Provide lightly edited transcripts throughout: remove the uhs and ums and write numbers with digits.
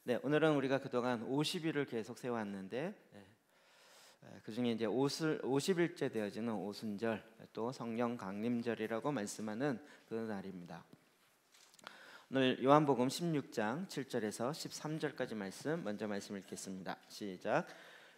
네, 오늘은 우리가 그동안 50일을 계속 세워왔는데 그 중에 이제 50일째 되어지는 오순절, 또 성령 강림절이라고 말씀하는 그 날입니다. 오늘 요한복음 16장 7절에서 13절까지 말씀 먼저 말씀 읽겠습니다. 시작.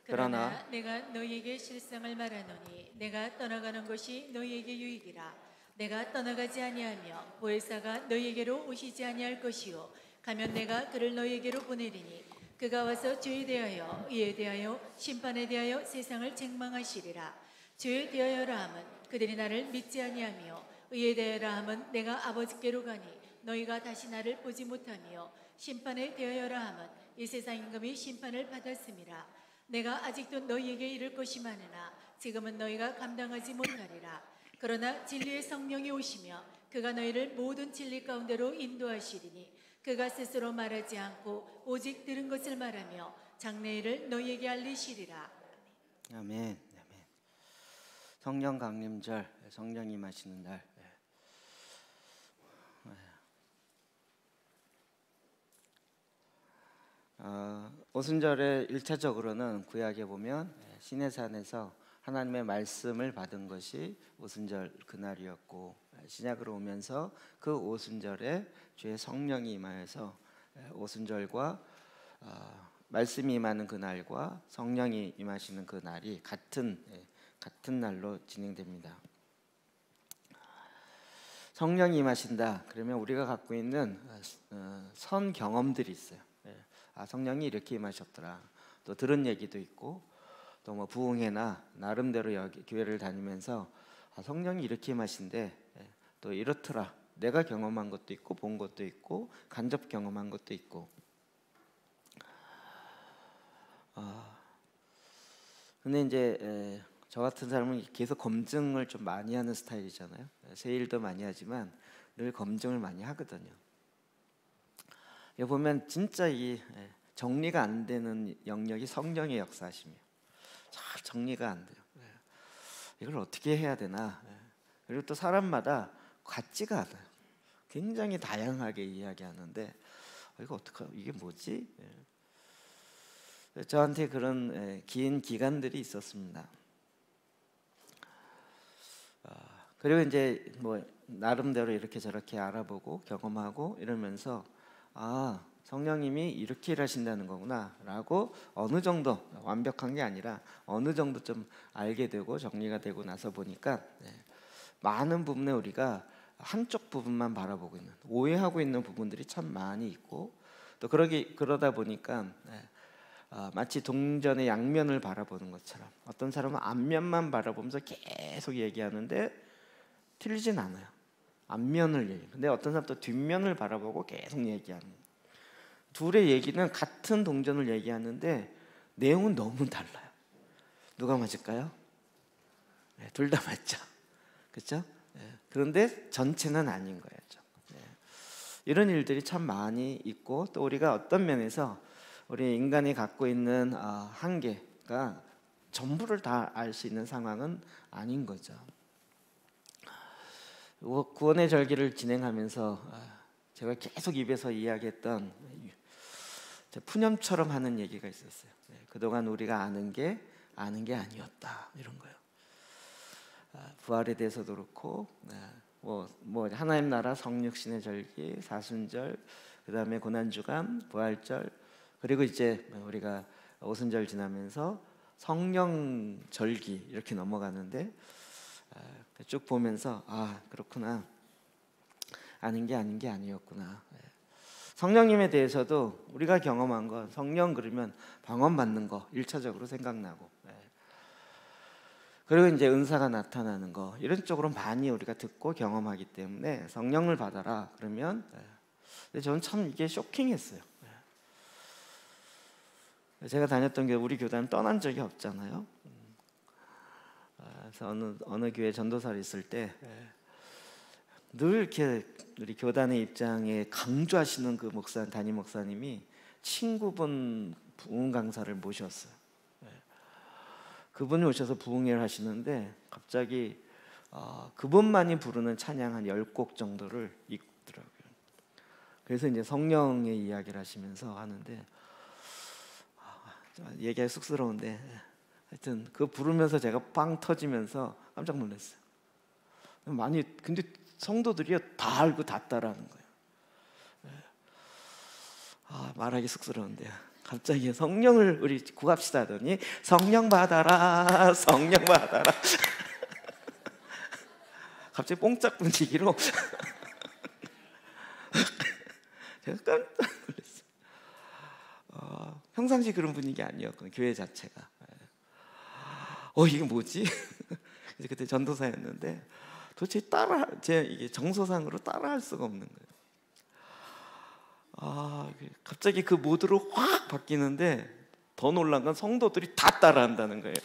그러나 내가 너희에게 실상을 말하노니 내가 떠나가는 것이 너희에게 유익이라. 내가 떠나가지 아니하며 보혜사가 너희에게로 오시지 아니할 것이요 가면 내가 그를 너희에게로 보내리니 그가 와서 죄에 대하여 의에 대하여 심판에 대하여 세상을 책망하시리라. 죄에 대하여라 함은 그들이 나를 믿지 아니하며 의에 대하여라 함은 내가 아버지께로 가니 너희가 다시 나를 보지 못하며 심판에 대하여라 함은 이 세상 임금이 심판을 받았음이라. 내가 아직도 너희에게 이를 것이 많으나 지금은 너희가 감당하지 못하리라. 그러나 진리의 성령이 오시며 그가 너희를 모든 진리 가운데로 인도하시리니 그가 스스로 말하지 않고 오직 들은 것을 말하며 장래일을 너희에게 알리시리라. 아멘. 아멘. 성령 강림절, 성령이 임하시는 날. 오순절에 1차적으로는 구약에 보면 시내산에서 하나님의 말씀을 받은 것이 오순절 그날이었고, 신약으로 오면서 그 오순절에 주의 성령이 임하여서 오순절과 말씀이 임하는 그날과 성령이 임하시는 그 날이 같은 날로 진행됩니다. 성령이 임하신다 그러면 우리가 갖고 있는 선 경험들이 있어요. 성령이 이렇게 임하셨더라. 또 들은 얘기도 있고, 또 뭐 부흥회나 나름대로 여기 교회를 다니면서 성령이 이렇게 임하신데 또 이렇더라. 내가 경험한 것도 있고 본 것도 있고 간접 경험한 것도 있고. 근데 이제 저 같은 사람은 계속 검증을 좀 많이 하는 스타일이잖아요. 세일도 많이 하지만 늘 검증을 많이 하거든요. 여기 보면 진짜 이 정리가 안 되는 영역이 성령의 역사심이에요. 잘 정리가 안 돼요. 이걸 어떻게 해야 되나. 그리고 또 사람마다 같지가 않아요. 굉장히 다양하게 이야기하는데 이거 어떡하? 이게 뭐지? 저한테 그런 긴 기간들이 있었습니다. 그리고 이제 뭐 나름대로 이렇게 저렇게 알아보고 경험하고 이러면서 성령님이 이렇게 일하신다는 거구나 라고 어느 정도, 완벽한 게 아니라 어느 정도 좀 알게 되고 정리가 되고 나서 보니까 많은 부분에 우리가 한쪽 부분만 바라보고 있는, 오해하고 있는 부분들이 참 많이 있고, 또 그러다 보니까 마치 동전의 양면을 바라보는 것처럼 어떤 사람은 앞면만 바라보면서 계속 얘기하는데 틀리진 않아요. 앞면을 얘기해요. 근데 어떤 사람은 또 뒷면을 바라보고 계속 얘기하는 거예요. 둘의 얘기는 같은 동전을 얘기하는데 내용은 너무 달라요. 누가 맞을까요? 둘 다 맞죠. 그렇죠? 그런데 전체는 아닌 거예요. 이런 일들이 참 많이 있고, 또 우리가 어떤 면에서 우리 인간이 갖고 있는 한계가 전부를 다 알 수 있는 상황은 아닌 거죠. 구원의 절기를 진행하면서 제가 계속 입에서 이야기했던 푸념처럼 하는 얘기가 있었어요. 그동안 우리가 아는 게 아니었다, 이런 거예요. 부활에 대해서도 그렇고, 뭐 하나님 나라 성육신의 절기, 사순절, 그 다음에 고난주간, 부활절, 그리고 이제 우리가 오순절 지나면서 성령 절기 이렇게 넘어가는데, 쭉 보면서 그렇구나, 아는 게 아닌 게 아니었구나. 성령님에 대해서도 우리가 경험한 거, 성령 그러면 방언 받는 거 1차적으로 생각나고, 그리고 이제 은사가 나타나는 거, 이런 쪽으로 많이 우리가 듣고 경험하기 때문에 성령을 받아라 그러면, 근데 저는 참 이게 쇼킹했어요. 제가 다녔던 교회, 우리 교단은 떠난 적이 없잖아요. 그래서 어느 교회 전도사를 있을 때 늘 이렇게 우리 교단의 입장에 강조하시는 그 담임 목사님이 친구분 부흥 강사를 모셨어요. 그분이 오셔서 부흥회를 하시는데 갑자기 그분만이 부르는 찬양 한 10곡 정도를 읽더라고요. 그래서 이제 성령의 이야기를 하시면서 하는데 얘기하기 쑥스러운데 하여튼 그 부르면서 제가 빵 터지면서 깜짝 놀랐어요. 많이 근데 성도들이 다 알고 다 따라하는 거예요. 말하기 쑥스러운데요. 갑자기 성령을 우리 구합시다 하더니 성령 받아라, 성령 받아라. 갑자기 뽕짝 분위기로 제가 깜짝 놀랐어요. 평상시 그런 분위기 아니었거든요. 교회 자체가. 이게 뭐지? 이제 그때 전도사였는데 도대체 이게 정서상으로 따라할 수가 없는 거예요. 갑자기 그 모드로 확 바뀌는데 더 놀란 건 성도들이 다 따라한다는 거예요.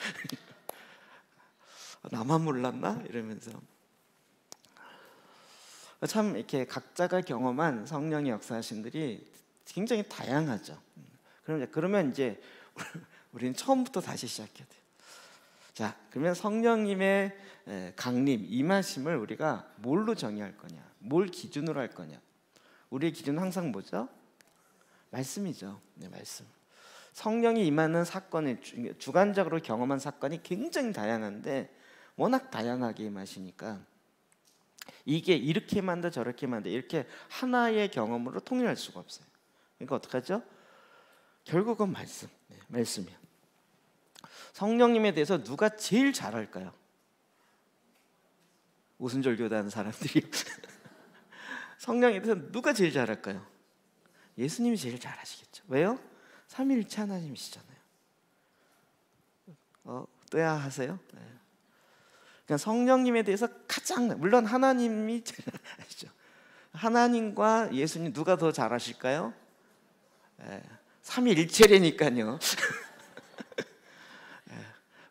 나만 몰랐나? 이러면서 참 이렇게 각자가 경험한 성령의 역사하신 들이 굉장히 다양하죠. 그러면 이제 우리는 처음부터 다시 시작해야 돼요. 자, 그러면 성령님의 강림, 임하심을 우리가 뭘로 정의할 거냐? 뭘 기준으로 할 거냐? 우리의 기준은 항상 뭐죠? 말씀이죠. 네, 말씀. 성령이 임하는 사건이 주관적으로 경험한 사건이 굉장히 다양한데 워낙 다양하게 임하시니까 이게 이렇게 만다 저렇게 만다 이렇게 하나의 경험으로 통일할 수가 없어요. 그러니까 어떡하죠? 결국은 말씀. 네, 말씀이요. 성령님에 대해서 누가 제일 잘 알까요? 오순절 교대하는 사람들이 성령에 대해서 누가 제일 잘 알까요? 예수님이 제일 잘 아시겠죠. 왜요? 삼위일체 하나님이시잖아요. 또야 하세요? 네. 그러니까 성령님에 대해서 가장 물론 하나님이 제일 아시죠. 하나님과 예수님 누가 더 잘 아실까요? 네. 삼위일체라니까요.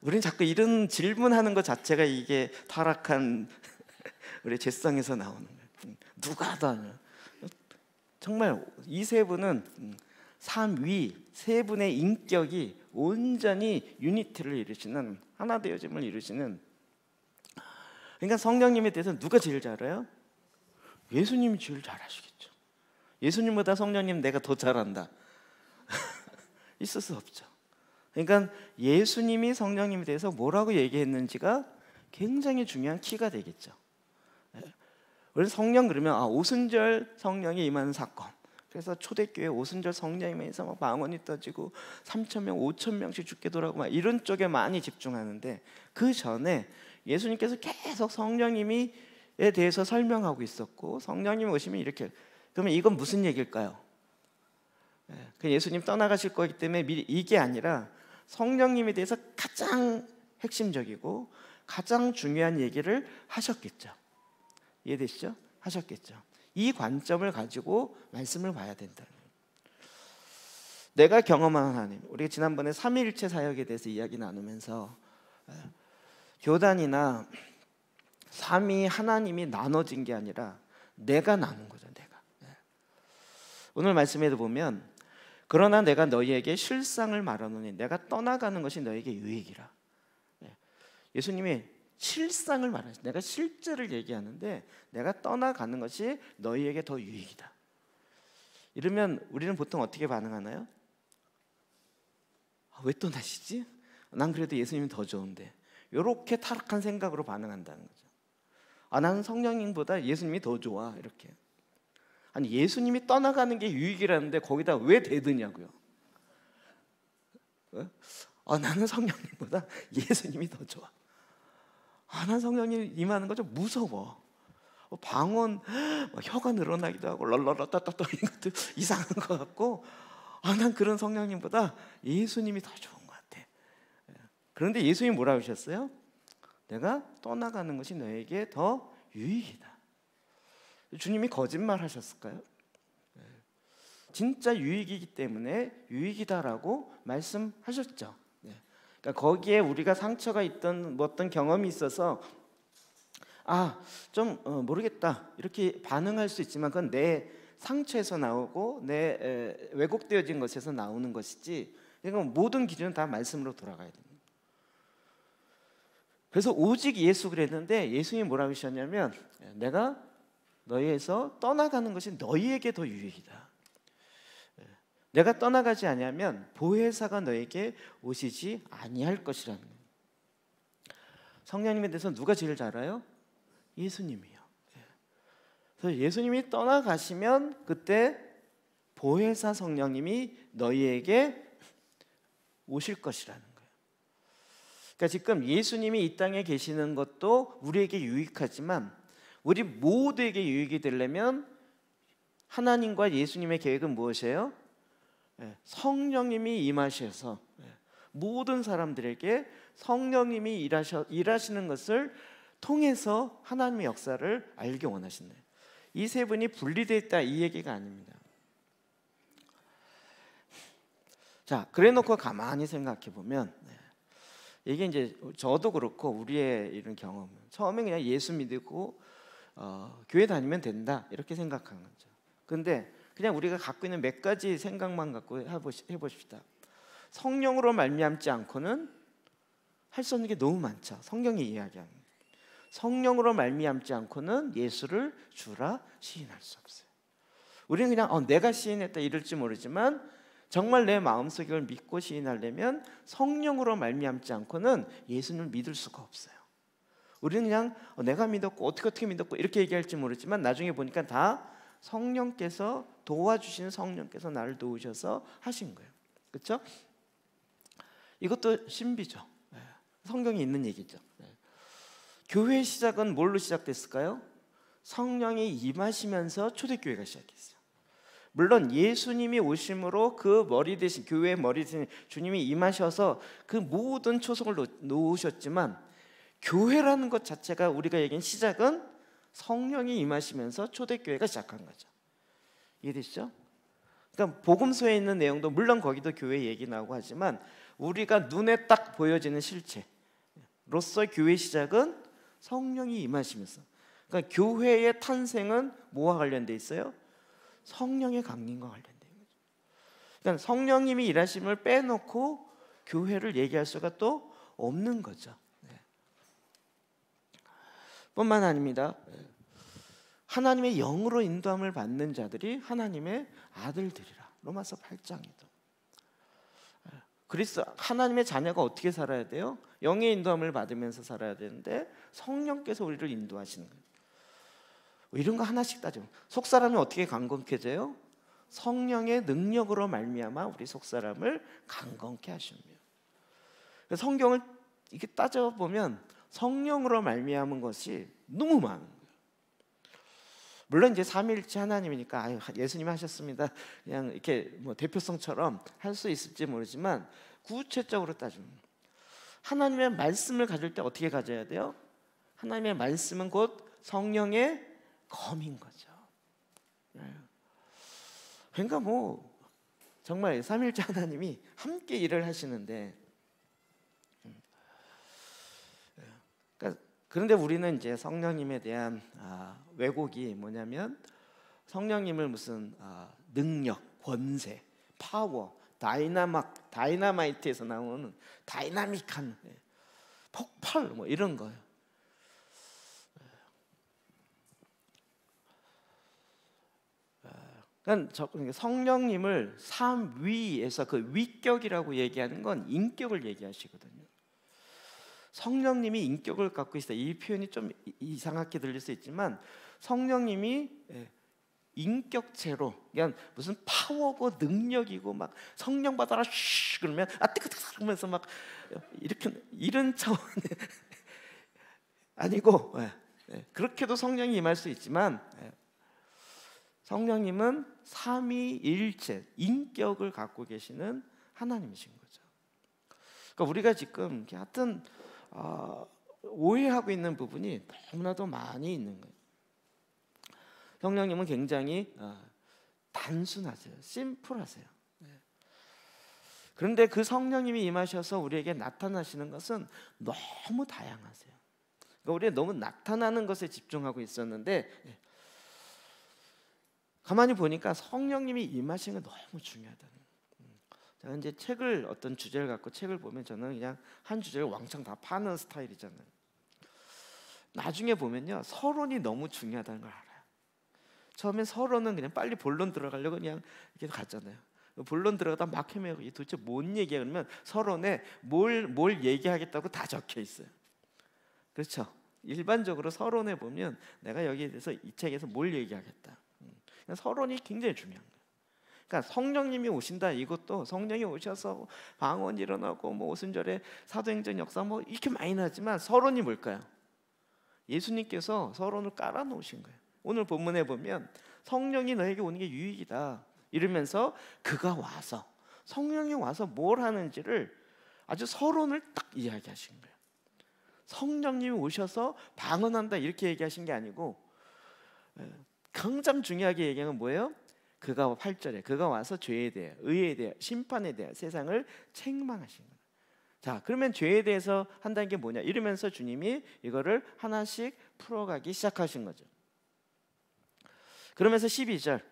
우리는 자꾸 이런 질문하는 것 자체가 이게 타락한 우리 죄성에서 나오는 거예요. 누가 더 정말 이 세 분은 삼위 세 분의 인격이 온전히 유니티를 이루시는 하나 되어짐을 이루시는. 그러니까 성령님에 대해서 누가 제일 잘 알아요? 예수님이 제일 잘 아시겠죠. 예수님보다 성령님 내가 더 잘한다. 있을 수 없죠. 그러니까 예수님이 성령님에 대해서 뭐라고 얘기했는지가 굉장히 중요한 키가 되겠죠. 우리 성령 그러면 오순절 성령이 임하는 사건. 그래서 초대교회 오순절 성령임에서 막 방언이 떠지고 3,000명, 5,000명씩 죽게 돌아오고 막 이런 쪽에 많이 집중하는데 그 전에 예수님께서 계속 성령님에 대해서 설명하고 있었고 성령님이 오시면 이렇게. 그러면 이건 무슨 얘기일까요? 그 예수님 떠나가실 거기 때문에 미리 이게 아니라 성령님에 대해서 가장 핵심적이고 가장 중요한 얘기를 하셨겠죠. 이해되시죠? 하셨겠죠. 이 관점을 가지고 말씀을 봐야 된다. 내가 경험한 하나님. 우리가 지난번에 삼위일체 사역에 대해서 이야기 나누면서 교단이나 삼위 하나님이 나눠진 게 아니라 내가 나눈 거죠. 내가. 오늘 말씀에도 보면 그러나 내가 너희에게 실상을 말하노니 내가 떠나가는 것이 너희에게 유익이라. 예수님이 실상을 말하시. 내가 실제를 얘기하는데 내가 떠나가는 것이 너희에게 더 유익이다. 이러면 우리는 보통 어떻게 반응하나요? 왜 떠나시지? 난 그래도 예수님이 더 좋은데. 이렇게 타락한 생각으로 반응한다는 거죠. 나는 성령님보다 예수님이 더 좋아. 이렇게. 아니 예수님이 떠나가는 게 유익이라는데 거기다 왜 대드냐고요. 나는 성령님보다 예수님이 더 좋아. 난 성령님 임하는 거 좀 무서워. 방언 혀가 늘어나기도 하고 랄랄라따따따 이것도 이상한 것 같고 난 그런 성령님보다 예수님이 더 좋은 것 같아. 그런데 예수님이 뭐라고 하셨어요? 내가 떠나가는 것이 너에게 더 유익이다. 주님이 거짓말 하셨을까요? 진짜 유익이기 때문에 유익이다라고 말씀하셨죠. 그러니까 거기에 우리가 상처가 있던 어떤 경험이 있어서 좀 모르겠다 이렇게 반응할 수 있지만 그건 내 상처에서 나오고 내 왜곡되어진 것에서 나오는 것이지. 그러니까 모든 기준은 다 말씀으로 돌아가야 됩니다. 그래서 오직 예수 그랬는데 예수님이 뭐라고 하셨냐면 내가 너희에서 떠나가는 것이 너희에게 더 유익이다. 내가 떠나가지 아니하면 보혜사가 너에게 오시지 아니할 것이라는 거예요. 성령님에 대해서 누가 제일 잘 알아요? 예수님이요. 그래서 예수님이 떠나가시면 그때 보혜사 성령님이 너희에게 오실 것이라는 거예요. 그러니까 지금 예수님이 이 땅에 계시는 것도 우리에게 유익하지만 우리 모두에게 유익이 되려면 하나님과 예수님의 계획은 무엇이에요? 성령님이 임하셔서 모든 사람들에게 성령님이 일하시는 것을 통해서 하나님의 역사를 알기 원하신대요. 이 세 분이 분리되어 있다 이 얘기가 아닙니다. 자, 그래놓고 가만히 생각해 보면 이게 이제 저도 그렇고 우리의 이런 경험, 처음에 그냥 예수 믿고 교회 다니면 된다 이렇게 생각한 거죠. 근데 그냥 우리가 갖고 있는 몇 가지 생각만 갖고 해보십시다. 성령으로 말미암지 않고는 할 수 없는 게 너무 많죠. 성경이 이야기하는 성령으로 말미암지 않고는 예수를 주라 시인할 수 없어요. 우리는 그냥 내가 시인했다 이럴지 모르지만 정말 내 마음속에 그걸 믿고 시인하려면 성령으로 말미암지 않고는 예수님을 믿을 수가 없어요. 우리는 그냥 내가 믿었고 어떻게 믿었고 이렇게 얘기할지 모르지만 나중에 보니까 다 성령께서 도와주시는 성령께서 나를 도우셔서 하신 거예요. 그렇죠? 이것도 신비죠. 성경에 있는 얘기죠. 교회의 시작은 뭘로 시작됐을까요? 성령이 임하시면서 초대교회가 시작했어요. 물론 예수님이 오심으로 그 머리 대신 교회의 머리 대신 주님이 임하셔서 그 모든 초석을 놓으셨지만 교회라는 것 자체가 우리가 얘기한 시작은 성령이 임하시면서 초대교회가 시작한 거죠. 이해되시죠? 그러니까 복음서에 있는 내용도 물론 거기도 교회 얘기 나오고 하지만 우리가 눈에 딱 보여지는 실체로서 교회 시작은 성령이 임하시면서, 그러니까 교회의 탄생은 뭐와 관련돼 있어요? 성령의 강림과 관련된 거죠. 그러니까 성령님이 일하심을 빼놓고 교회를 얘기할 수가 또 없는 거죠. 뿐만 아닙니다. 하나님의 영으로 인도함을 받는 자들이 하나님의 아들들이라. 로마서 8장에도. 그리스도 하나님의 자녀가 어떻게 살아야 돼요? 영의 인도함을 받으면서 살아야 되는데 성령께서 우리를 인도하시는 거예요. 이런 거 하나씩 따지면 속사람이 어떻게 강건해져요? 성령의 능력으로 말미암아 우리 속사람을 강건케 하십니다. 성경을 이렇게 따져보면 성령으로 말미암은 것이 너무 많은 거예요. 물론 이제 삼위일체 하나님이니까 예수님 하셨습니다 그냥 이렇게 뭐 대표성처럼 할 수 있을지 모르지만 구체적으로 따지면 하나님의 말씀을 가질 때 어떻게 가져야 돼요? 하나님의 말씀은 곧 성령의 검인 거죠. 그러니까 뭐 정말 삼위일체 하나님이 함께 일을 하시는데, 그런데 우리는 이제 성령님에 대한 왜곡이 뭐냐면 성령님을 무슨 능력, 권세, 파워, 다이나마이트에서 나오는 다이나믹한 폭발 뭐 이런 거예요. 그러니까 성령님을 삼위에서 그 위격이라고 얘기하는 건 인격을 얘기하시거든요. 성령님이 인격을 갖고 있다. 이 표현이 좀 이상하게 들릴 수 있지만 성령님이 인격체로 그냥 무슨 파워고 능력이고 막 성령 받아라 쉬 그러면 뜨끈뜨끈 하면서 막 이렇게 이런 차원의 아니고 그렇게도 성령이 임할 수 있지만 성령님은 삼위일체 인격을 갖고 계시는 하나님이신 거죠. 그러니까 우리가 지금 하여튼 오해하고 있는 부분이 너무나도 많이 있는 거예요. 성령님은 굉장히 단순하세요. 심플하세요. 그런데 그 성령님이 임하셔서 우리에게 나타나시는 것은 너무 다양하세요. 그러니까 우리가 너무 나타나는 것에 집중하고 있었는데 가만히 보니까 성령님이 임하시는 게 너무 중요하다는 거예요. 제가 이제 책을 어떤 주제를 갖고 책을 보면 저는 그냥 한 주제를 왕창 다 파는 스타일이잖아요. 나중에 보면요 서론이 너무 중요하다는 걸 알아요. 처음에 서론은 그냥 빨리 본론 들어가려고 그냥 이렇게 갔잖아요. 본론 들어가다 막 헤매고 이 도대체 뭔 얘기야? 그러면 서론에 뭘 얘기하겠다고 다 적혀 있어요. 그렇죠? 일반적으로 서론에 보면 내가 여기에 대해서 이 책에서 뭘 얘기하겠다. 서론이 굉장히 중요한 거예요. 그러니까 성령님이 오신다, 이것도 성령이 오셔서 방언이 일어나고 뭐 오순절에 사도행전 역사 뭐 이렇게 많이 나지만 서론이 뭘까요? 예수님께서 서론을 깔아 놓으신 거예요. 오늘 본문에 보면 성령이 너에게 오는 게 유익이다 이러면서 그가 와서, 성령이 와서 뭘 하는지를 아주 서론을 딱 이야기하신 거예요. 성령님이 오셔서 방언한다 이렇게 얘기하신 게 아니고, 가장 중요하게 얘기한 건 뭐예요? 그가 8절에 그가 와서 죄에 대해, 의에 대해, 심판에 대해 세상을 책망하신 거예요. 자, 그러면 죄에 대해서 한다는 게 뭐냐? 이러면서 주님이 이거를 하나씩 풀어가기 시작하신 거죠. 그러면서 12절,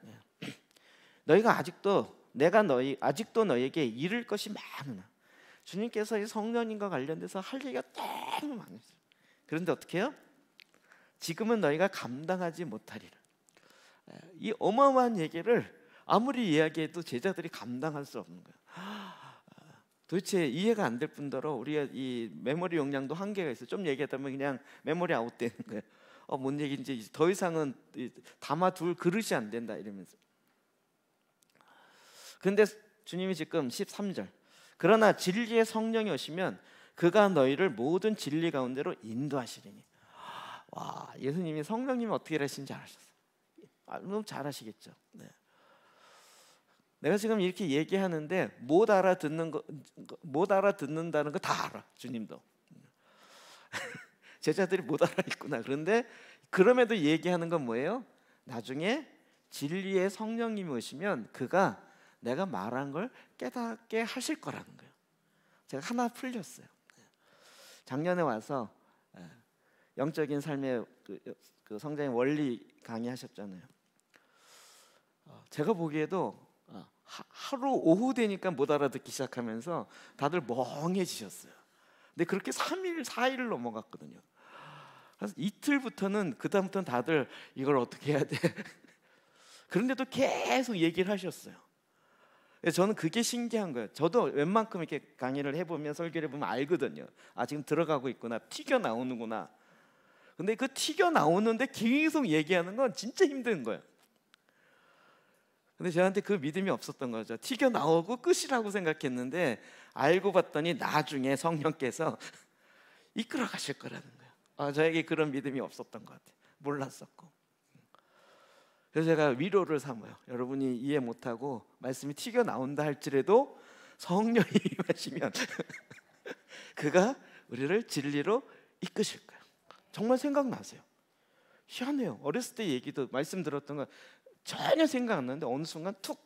너희가 아직도 너희에게 이를 것이 많으나, 주님께서 이 성령님과 관련돼서 할 얘기가 너무 많았어요. 그런데 어떻게 해요? 지금은 너희가 감당하지 못하리라. 이 어마어마한 얘기를 아무리 이야기해도 제자들이 감당할 수 없는 거예요. 도대체 이해가 안 될 뿐더러 우리가 이 메모리 용량도 한계가 있어요. 좀 얘기하다 보면 그냥 메모리 아웃되는 거예요. 뭔 얘기인지 더 이상은 담아둘 그릇이 안 된다 이러면서. 그런데 주님이 지금 13절, 그러나 진리의 성령이 오시면 그가 너희를 모든 진리 가운데로 인도하시리니. 와, 예수님이 성령님이 어떻게 하시는지 알았어요. 너무 잘 아시겠죠. 네. 내가 지금 이렇게 얘기하는데 못 알아듣는다는 거 다 알아. 주님도. 제자들이 못 알아듣구나. 그런데 그럼에도 얘기하는 건 뭐예요? 나중에 진리의 성령님이 오시면 그가 내가 말한 걸 깨닫게 하실 거라는 거예요. 제가 하나 풀렸어요. 작년에 와서 영적인 삶의 그 성장의 원리 강의하셨잖아요. 제가 보기에도 하루 오후 되니까 못 알아듣기 시작하면서 다들 멍해지셨어요. 근데 그렇게 3일, 4일을 넘어갔거든요. 그래서 이틀부터는, 그 다음부터는 다들 이걸 어떻게 해야 돼? 그런데도 계속 얘기를 하셨어요. 저는 그게 신기한 거예요. 저도 웬만큼 이렇게 강의를 해보면, 설교를 해보면 알거든요. 지금 들어가고 있구나, 튀겨나오는구나. 근데 그 튀겨나오는데 계속 얘기하는 건 진짜 힘든 거예요. 근데 저한테 그 믿음이 없었던 거죠. 튀겨나오고 끝이라고 생각했는데 알고 봤더니 나중에 성령께서 이끌어 가실 거라는 거예요. 저에게 그런 믿음이 없었던 것 같아요. 몰랐었고. 그래서 제가 위로를 삼아요. 여러분이 이해 못하고 말씀이 튀겨나온다 할지라도 성령이 임하시면 그가 우리를 진리로 이끄실 거예요. 정말 생각나세요? 희한해요. 어렸을 때 얘기도 말씀 들었던 거 전혀 생각 안 나는데 어느 순간 툭,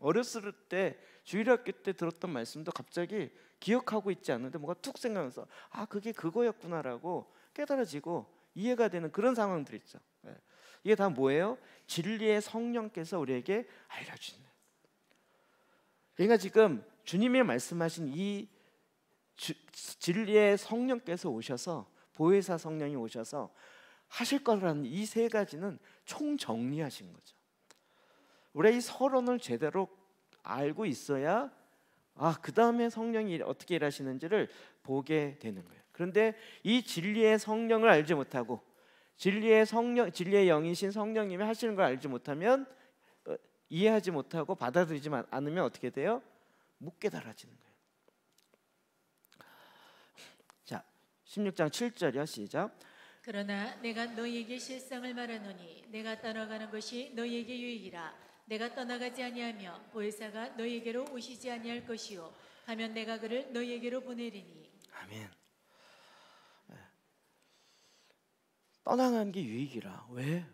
어렸을 때 주일학교 때 들었던 말씀도 갑자기 기억하고 있지 않는데 뭐가 툭 생각나서 그게 그거였구나라고 깨달아지고 이해가 되는 그런 상황들이 있죠. 이게 다 뭐예요? 진리의 성령께서 우리에게 알려주는. 그러니까 지금 주님이 말씀하신 이 진리의 성령께서 오셔서, 보혜사 성령이 오셔서 하실 거라는 이 세 가지는 총정리하신 거죠. 우리가 이 서론을 제대로 알고 있어야 그 다음에 성령이 어떻게 일하시는지를 보게 되는 거예요. 그런데 이 진리의 성령을 알지 못하고 진리의 영이신 성령님이 하시는 걸 알지 못하면, 이해하지 못하고 받아들이지 않으면 어떻게 돼요? 못 깨달아지는 거예요. 자, 16장 7절이요. 시작. 그러나 내가 너희에게 실상을 말하노니 내가 떠나가는 것이 너희에게 유익이라. 내가 떠나가지 아니하며 보혜사가 너희에게로 오시지 아니할 것이요 가면 내가 그를 너희에게로 보내리니. 아멘. 떠나가는 게 유익이라. 왜?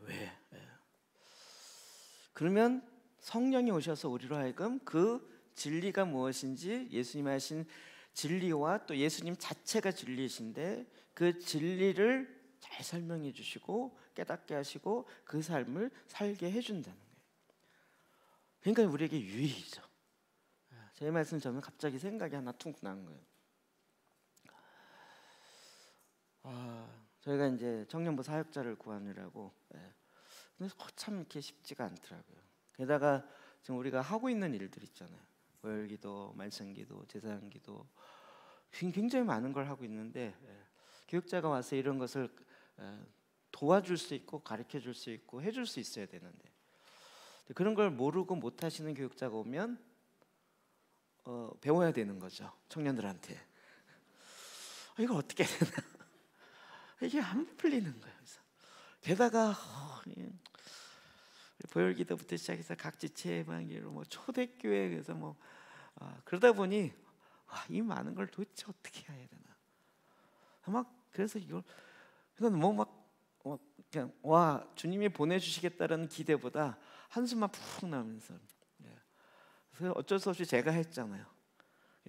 그러면 성령이 오셔서 우리로 하여금 그 진리가 무엇인지, 예수님이 하신 진리와 또 예수님 자체가 진리이신데 그 진리를 잘 설명해 주시고 깨닫게 하시고 그 삶을 살게 해준다는 거예요. 그러니까 우리에게 유익이죠. 제 말씀 저는 갑자기 생각이 하나 툭 난 거예요. 저희가 이제 청년부 사역자를 구하느라고 근데 참 이렇게 쉽지가 않더라고요. 게다가 지금 우리가 하고 있는 일들 있잖아요. 보혈기도, 말씀기도, 제사기도 굉장히 많은 걸 하고 있는데 교육자가 와서 이런 것을 도와줄 수 있고 가르쳐 줄 수 있고 해줄 수 있어야 되는데 그런 걸 모르고 못 하시는 교육자가 오면 배워야 되는 거죠. 청년들한테 이거 어떻게 해야 되나 이게 안 풀리는 거예요. 그래서 게다가 보혈기도부터 시작해서 각지체 예방기로 뭐 초대교회에서 뭐 그러다 보니 이 많은 걸 도대체 어떻게 해야 되나 막 그래서 이건 뭐 막 그냥 와 주님이 보내주시겠다라는 기대보다 한숨만 푹 나면서 그래서 어쩔 수 없이 제가 했잖아요.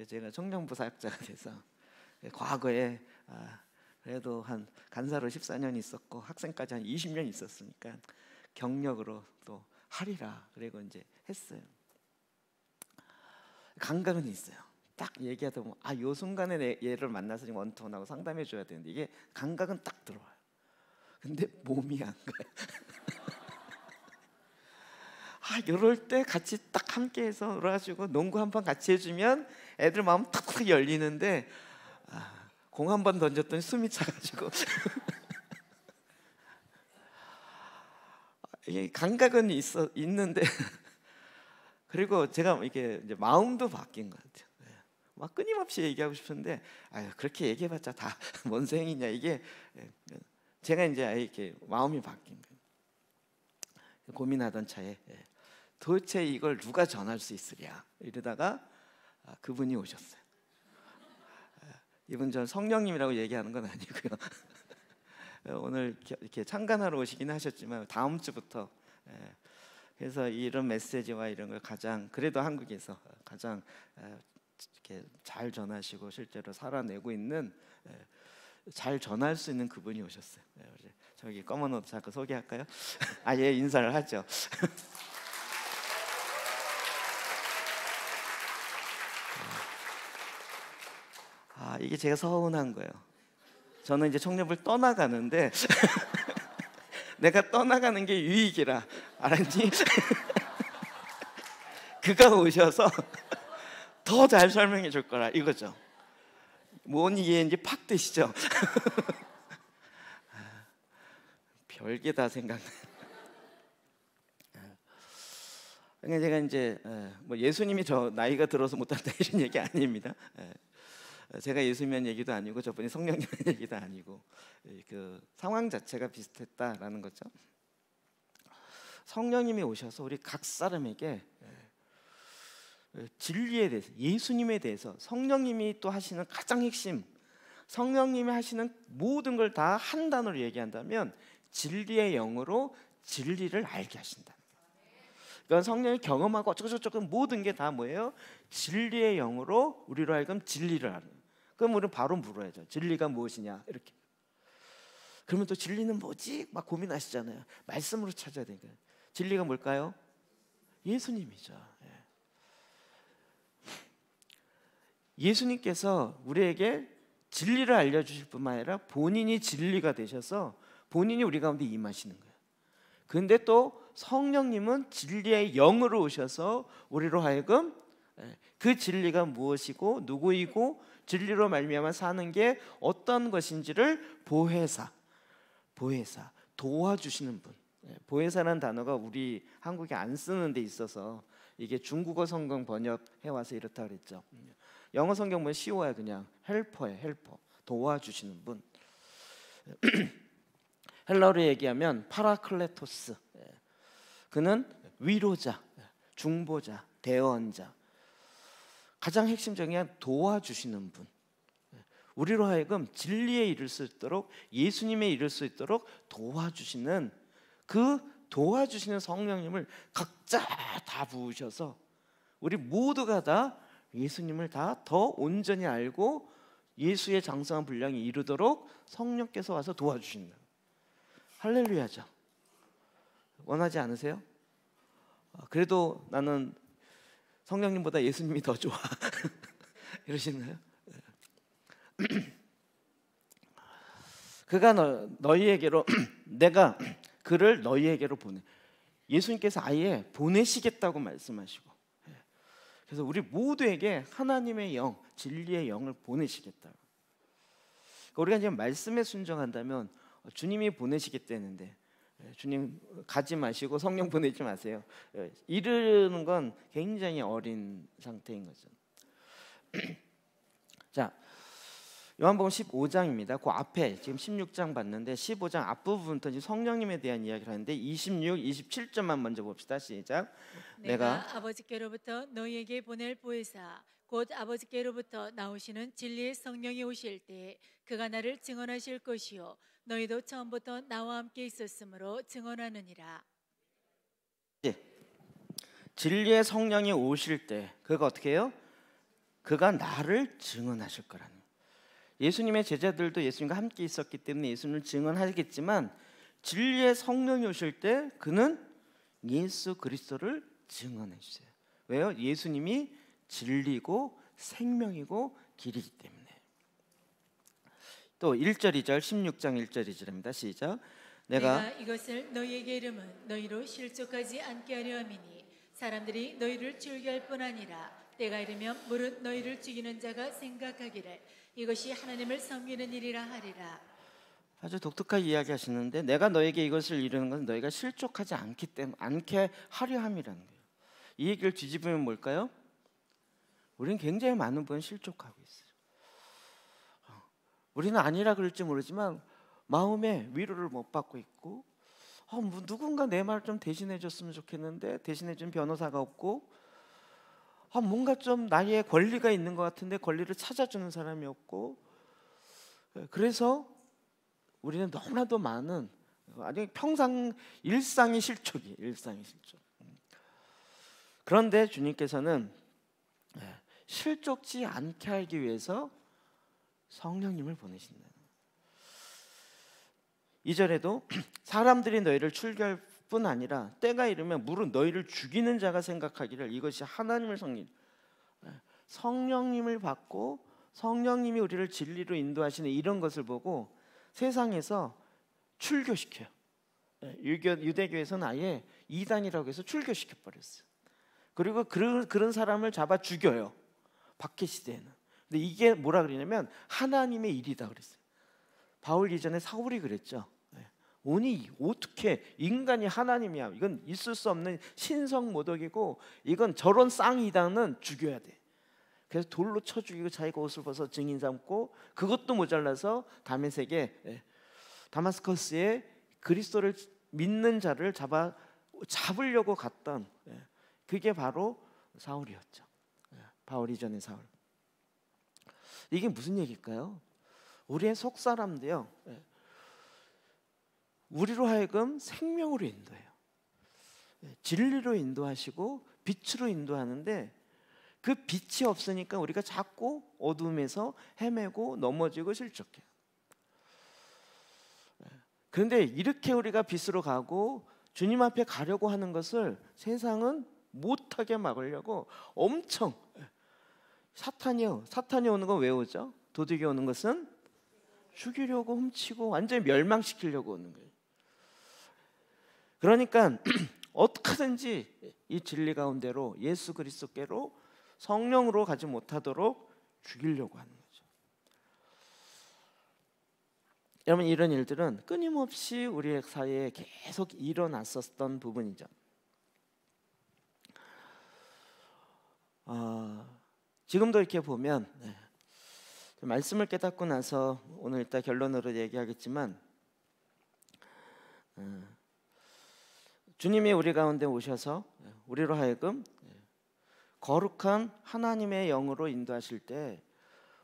제가 청년부 사역자가 돼서 과거에 그래도 한 간사로 14년 있었고 학생까지 한 20년 있었으니까 경력으로 또 하리라 그리고 이제 했어요. 감각은 있어요. 딱 얘기하다 보면 요 순간에 얘를 만나서 지금 원투원하고 상담해 줘야 되는데 이게 감각은 딱 들어와요. 근데 몸이 안 가요. 이럴 때 같이 딱 함께해서 놀아주고 농구 한 번 같이 해주면 애들 마음 탁탁 열리는데 공 한 번 던졌더니 숨이 차가지고 이게 감각은 있는데 그리고 제가 이게 이제 마음도 바뀐 것 같아요. 막 끊임없이 얘기하고 싶은데 그렇게 얘기해봤자 다 뭔 소용이냐 이게 제가 이제 이렇게 마음이 바뀐 거예요. 고민하던 차에 도대체 이걸 누가 전할 수 있으랴 이러다가 그분이 오셨어요. 이분 전 성령님이라고 얘기하는 건 아니고요. 오늘 이렇게 참관하러 오시긴 하셨지만 다음 주부터 그래서 이런 메시지와 이런 걸 가장 그래도 한국에서 가장 이렇게 잘 전하시고 실제로 살아내고 있는 잘 전할 수 있는 그분이 오셨어요. 저기 검은 옷 잠깐 소개할까요? 예 인사를 하죠. 이게 제가 서운한 거예요. 저는 이제 청년부를 떠나가는데 내가 떠나가는 게 유익이라 알았니? 그가 오셔서 더 잘 설명해 줄 거라 이거죠. 뭔 이해인지 팍 드시죠? 별게 다 생각나요. 그러니까 제가 이제 뭐 예수님이 저 나이가 들어서 못한다 이런 얘기 아닙니다. 제가 예수님한 얘기도 아니고 저분이 성령님한 얘기도 아니고 그 상황 자체가 비슷했다라는 거죠. 성령님이 오셔서 우리 각 사람에게 진리에 대해서 예수님에 대해서 성령님이 또 하시는 가장 핵심 성령님이 하시는 모든 걸 다 한 단어로 얘기한다면 진리의 영으로 진리를 알게 하신다. 그러니까 성령이 경험하고 어쩌고저쩌고 모든 게 다 뭐예요? 진리의 영으로 우리로 하여금 진리를 알아요. 그럼 우리는 바로 물어야죠. 진리가 무엇이냐 이렇게. 그러면 또 진리는 뭐지? 막 고민하시잖아요. 말씀으로 찾아야 되니까. 진리가 뭘까요? 예수님이죠. 예수님께서 우리에게 진리를 알려주실 뿐만 아니라 본인이 진리가 되셔서 본인이 우리 가운데 임하시는 거예요. 근데 또 성령님은 진리의 영으로 오셔서 우리로 하여금 그 진리가 무엇이고 누구이고 진리로 말미암아 사는 게 어떤 것인지를 보혜사 도와주시는 분. 보혜사라는 단어가 우리 한국에 안 쓰는 데 있어서 이게 중국어 성경 번역해 와서 이렇다 그랬죠. 영어 성경 보면 쉬워요. 그냥 헬퍼예요. 헬퍼 도와주시는 분. 헬라어로 얘기하면 파라클레토스. 그는 위로자, 중보자, 대언자. 가장 핵심적인 도와주시는 분. 우리로 하여금 진리에 이를 수 있도록 예수님에 이를 수 있도록 도와주시는 그 도와주시는 성령님을 각자 다 부으셔서 우리 모두가 다 예수님을 다 더 온전히 알고 예수의 장성한 분량이 이루도록 성령께서 와서 도와주신다. 할렐루야죠. 원하지 않으세요? 그래도 나는 성령님보다 예수님이 더 좋아. 이러시나요? 그가 너희에게로 내가 그를 너희에게로 보내. 예수님께서 아예 보내시겠다고 말씀하시고, 그래서 우리 모두에게 하나님의 영, 진리의 영을 보내시겠다. 우리가 이제 말씀에 순종한다면 주님이 보내시겠다는데, 주님 가지 마시고 성령 보내지 마세요. 이르는 건 굉장히 어린 상태인 거죠. 자, 요한복음 15장입니다. 그 앞에 지금 16장 봤는데 15장 앞부분부터 지금 성령님에 대한 이야기를 하는데 26, 27절만 먼저 봅시다. 시작. 내가 아버지께로부터 너희에게 보낼 보혜사 곧 아버지께로부터 나오시는 진리의 성령이 오실 때 그가 나를 증언하실 것이요 너희도 처음부터 나와 함께 있었으므로 증언하느니라. 진리의 성령이 오실 때 그가 어떻게 해요? 그가 나를 증언하실 거라는 거예요. 예수님의 제자들도 예수님과 함께 있었기 때문에 예수님을 증언하겠지만 진리의 성령이 오실 때 그는 예수 그리스도를 증언해 주세요. 왜요? 예수님이 진리고 생명이고 길이기 때문에. 또 1절 2절 16장 1절 2절입니다. 시작. 내가 이것을 너희에게 이름은 너희로 실족하지 않게 하려 함이니 사람들이 너희를 즐겨할 뿐 아니라 때가 이르면 무릇 너희를 죽이는 자가 생각하기를 이것이 하나님을 섬기는 일이라 하리라. 아주 독특하게 이야기하시는데 내가 너에게 이것을 이루는 것은 너희가 실족하지 않게 하려 함이라는 거예요. 이 얘기를 뒤집으면 뭘까요? 우리는 굉장히 많은 부분 실족하고 있어요. 우리는 아니라 그럴지 모르지만 마음에 위로를 못 받고 있고 뭐 누군가 내 말을 좀 대신해 줬으면 좋겠는데 대신해 준 변호사가 없고 뭔가 좀 나의 권리가 있는 것 같은데 권리를 찾아주는 사람이 없고 그래서 우리는 너무나도 많은 아니 평상 일상이 실족. 그런데 주님께서는 실족지 않게 하기 위해서 성령님을 보내신다. 2절에도 사람들이 너희를 출교할 뿐 아니라 때가 이르면 무릇 너희를 죽이는 자가 생각하기를 이것이 하나님을 섬기는 성령님을 받고 성령님이 우리를 진리로 인도하시는 이런 것을 보고 세상에서 출교시켜요. 유대교에서는 아예 이단이라고 해서 출교시켜 버렸어요. 그리고 그런 사람을 잡아 죽여요. 박해 시대에는. 근데 이게 뭐라 그러냐면 하나님의 일이다 그랬어요. 바울 이전에 사울이 그랬죠. 오니 어떻게 인간이 하나님이야? 이건 있을 수 없는 신성 모독이고 이건 저런 쌍이단은 죽여야 돼. 그래서 돌로 쳐 죽이고 자기가 옷을 벗어 증인 삼고 그것도 모자라서 다마스커스에 그리스도를 믿는 자를 잡으려고 갔던 그게 바로 사울이었죠. 바울 이전의 사울. 이게 무슨 얘기일까요? 우리의 속 사람도요. 우리로 하여금 생명으로 인도해요. 진리로 인도하시고 빛으로 인도하는데 그 빛이 없으니까 우리가 자꾸 어둠에서 헤매고 넘어지고 실족해요. 그런데 이렇게 우리가 빛으로 가고 주님 앞에 가려고 하는 것을 세상은 못하게 막으려고 엄청 사탄이 오는 건 왜 오죠? 도둑이 오는 것은 죽이려고 훔치고 완전히 멸망시키려고 오는 거예요. 그러니까 어떻게든지 이 진리 가운데로 예수 그리스도께로 성령으로 가지 못하도록 죽이려고 하는 거죠. 여러분 이런 일들은 끊임없이 우리의 사이에 계속 일어났었던 부분이죠. 지금도 이렇게 보면 말씀을 깨닫고 나서 오늘 일단 결론으로 얘기하겠지만 주님이 우리 가운데 오셔서 우리로 하여금 거룩한 하나님의 영으로 인도하실 때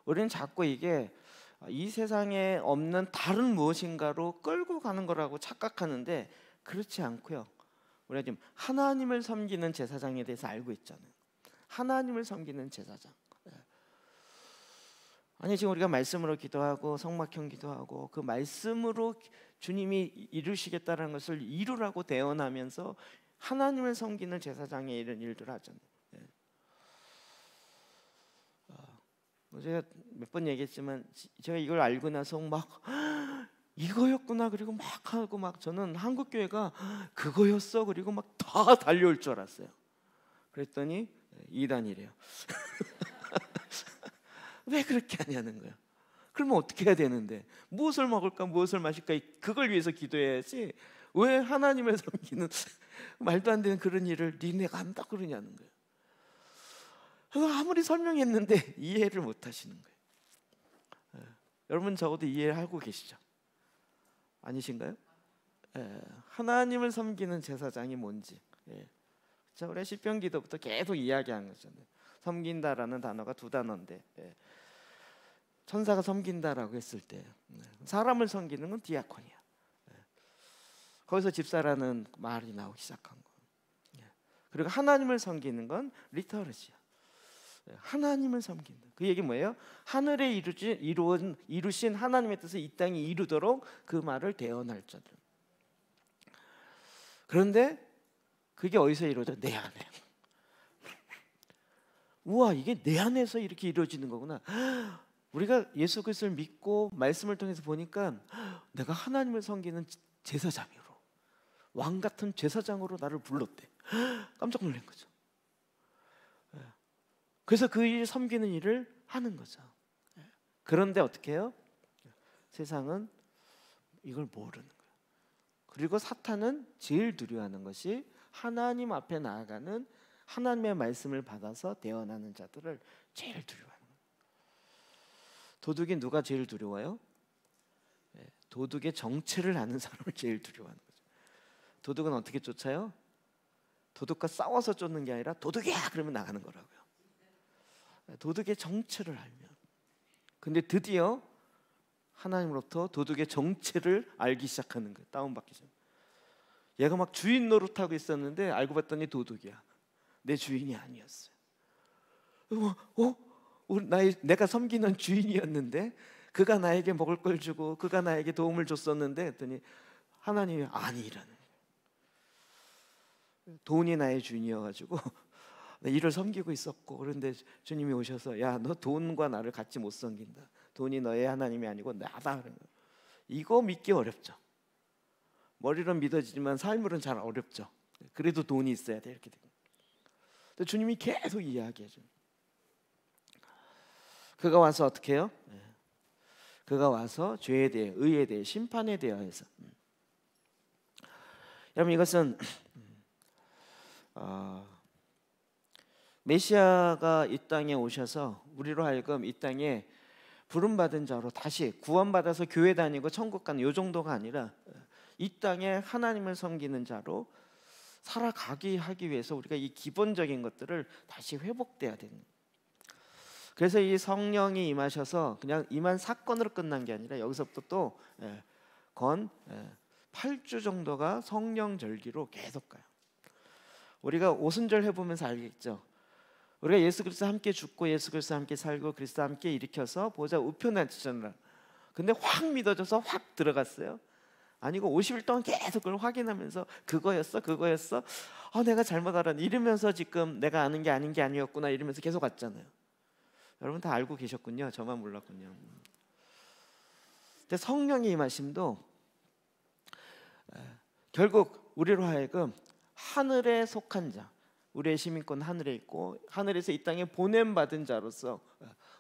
우리는 자꾸 이게 이 세상에 없는 다른 무엇인가로 끌고 가는 거라고 착각하는데 그렇지 않고요. 우리가 지금 하나님을 섬기는 제사장에 대해서 알고 있잖아요. 하나님을 섬기는 제사장. 아니 지금 우리가 말씀으로 기도하고 성막형 기도하고 그 말씀으로 주님이 이루시겠다는 것을 이루라고 대언하면서 하나님을 섬기는 제사장의 이런 일들을 하잖아요. 제가 몇 번 얘기했지만 제가 이걸 알고 나서 막 이거였구나. 그리고 막 하고 막 저는 한국 교회가 그거였어. 그리고 막 다 달려올 줄 알았어요. 그랬더니 이단이래요. 왜 그렇게 하냐는 거예요. 그러면 어떻게 해야 되는데, 무엇을 먹을까 무엇을 마실까 그걸 위해서 기도해야지 왜 하나님을 섬기는 말도 안 되는 그런 일을 니네가 한다 그러냐는 거예요. 그래서 아무리 설명했는데 이해를 못 하시는 거예요. 여러분 적어도 이해하고 계시죠? 아니신가요? 하나님을 섬기는 제사장이 뭔지. 자, 우리 시편 기도부터 계속 이야기하는 거잖아요. 섬긴다라는 단어가 두 단어인데, 천사가 섬긴다라고 했을 때 사람을 섬기는 건 디아코니야. 거기서 집사라는 말이 나오기 시작한 거. 그리고 하나님을 섬기는 건 리터러지야. 하나님을 섬긴다. 그 얘기 뭐예요? 하늘에 이루신 하나님의 뜻을 이 땅에 이루도록 그 말을 대언할 자들. 그런데 그게 어디서 이루어져? 내 안에. 우와, 이게 내 안에서 이렇게 이루어지는 거구나. 우리가 예수 그리스도를 믿고 말씀을 통해서 보니까 내가 하나님을 섬기는 제사장으로, 왕 같은 제사장으로 나를 불렀대. 깜짝 놀란 거죠. 그래서 그 일 섬기는 일을 하는 거죠. 그런데 어떻게 해요? 세상은 이걸 모르는 거예요. 그리고 사탄은 제일 두려워하는 것이 하나님 앞에 나아가는 하나님의 말씀을 받아서 대언하는 자들을 제일 두려워하는 거예요. 도둑이 누가 제일 두려워요? 도둑의 정체를 아는 사람을 제일 두려워하는 거죠. 도둑은 어떻게 쫓아요? 도둑과 싸워서 쫓는 게 아니라 도둑이야 그러면 나가는 거라고요. 도둑의 정체를 알면. 근데 드디어 하나님으로부터 도둑의 정체를 알기 시작하는 거예요. 다운받기 전. 얘가 막 주인 노릇하고 있었는데 알고 봤더니 도둑이야. 내 주인이 아니었어요. 내가 섬기는 주인이었는데 그가 나에게 먹을 걸 주고 그가 나에게 도움을 줬었는데 했더니 하나님이 아니라는 거예요. 돈이 나의 주인이어가지고 이를 섬기고 있었고, 그런데 주님이 오셔서 야, 너 돈과 나를 같이 못 섬긴다. 돈이 너의 하나님이 아니고 나다. 그런 거. 이거 믿기 어렵죠. 머리로는 믿어지지만 삶으로는 잘 어렵죠. 그래도 돈이 있어야 돼 이렇게 됩니다. 근데 주님이 계속 이야기해줘. 그가 와서 어떻게 해요? 그가 와서 죄에 대해, 의에 대해, 심판에 대하여서. 여러분 이것은 메시아가 이 땅에 오셔서 우리로 하여금 이 땅에 부름받은 자로 다시 구원받아서 교회 다니고 천국 가는 이 정도가 아니라 이 땅에 하나님을 섬기는 자로 살아가기 하기 위해서 우리가 이 기본적인 것들을 다시 회복돼야 되는 거예요. 그래서 이 성령이 임하셔서 그냥 임한 사건으로 끝난 게 아니라 여기서부터 또 건 8주 정도가 성령 절기로 계속 가요. 우리가 오순절 해보면서 알겠죠. 우리가 예수 그리스도 함께 죽고 예수 그리스도 함께 살고 그리스도 함께 일으켜서 보좌 우편에 앉히잖아요. 근데 확 믿어져서 확 들어갔어요? 아니고 50일 동안 계속 그걸 확인하면서 그거였어? 내가 잘못 알았네 이러면서 지금 내가 아는 게 아닌 게 아니었구나 이러면서 계속 갔잖아요. 여러분 다 알고 계셨군요. 저만 몰랐군요. 근데 성령의 임하심도 결국 우리로 하여금 하늘에 속한 자, 우리의 시민권 하늘에 있고 하늘에서 이 땅에 보냄받은 자로서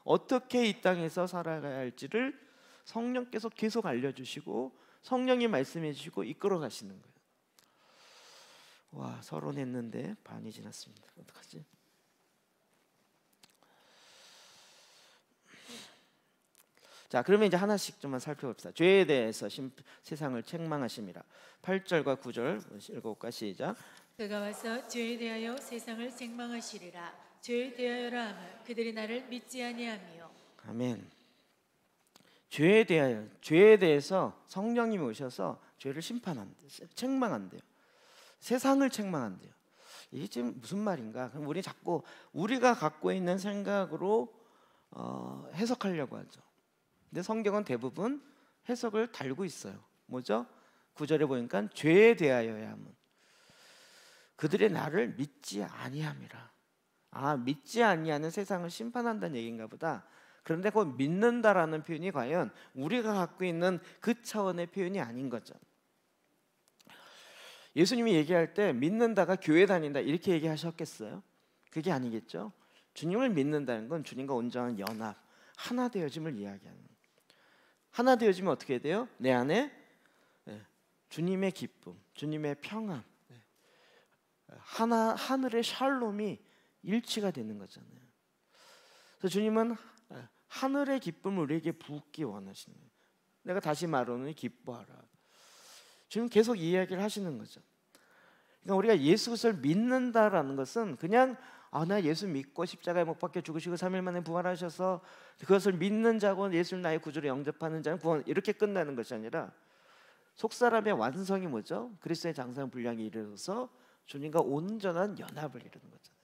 어떻게 이 땅에서 살아가야 할지를 성령께서 계속 알려주시고 성령이 말씀해 주시고 이끌어 가시는 거예요. 와, 서론했는데 반이 지났습니다. 어떡하지? 자, 그러면 이제 하나씩 좀만 살펴봅시다. 죄에 대해서 세상을 책망하심이라. 8절과 9절 읽어볼까? 시작. 그가 와서 죄에 대하여 세상을 책망하시리라. 죄에 대하여라 하면 그들이 나를 믿지 아니하며. 아멘. 죄에 대해서 성령님이 오셔서 죄를 심판한대요. 책망한대요. 세상을 책망한대요. 이게 지금 무슨 말인가? 그럼 우리 자꾸 우리가 갖고 있는 생각으로 해석하려고 하죠. 근데 성경은 대부분 해석을 달고 있어요. 뭐죠? 9절에 보니까 죄에 대하여야 함은 그들의 나를 믿지 아니함이라. 믿지 아니하는 세상을 심판한다는 얘기인가 보다. 그런데 그 믿는다라는 표현이 과연 우리가 갖고 있는 그 차원의 표현이 아닌 거죠. 예수님이 얘기할 때 믿는다가 교회 다닌다 이렇게 얘기하셨겠어요? 그게 아니겠죠. 주님을 믿는다는 건 주님과 온전한 연합, 하나 되어짐을 이야기하는 거예요. 하나 되어지면 어떻게 돼요? 내 안에 주님의 기쁨, 주님의 평안, 하늘의 샬롬이 일치가 되는 거잖아요. 그래서 주님은 하늘의 기쁨을 우리에게 붓기 원하시는 거예요. 내가 다시 말하노니 기뻐하라. 주님 계속 이 이야기를 하시는 거죠. 그러니까 우리가 예수 그리스도를 믿는다라는 것은 그냥 나 예수 믿고 십자가에 못 박혀 죽으시고 3일 만에 부활하셔서 그것을 믿는 자고 예수를 나의 구주로 영접하는 자는 구원, 이렇게 끝나는 것이 아니라 속사람의 완성이 뭐죠? 그리스도의 장성 분량에 이르러서 주님과 온전한 연합을 이루는 거잖아요.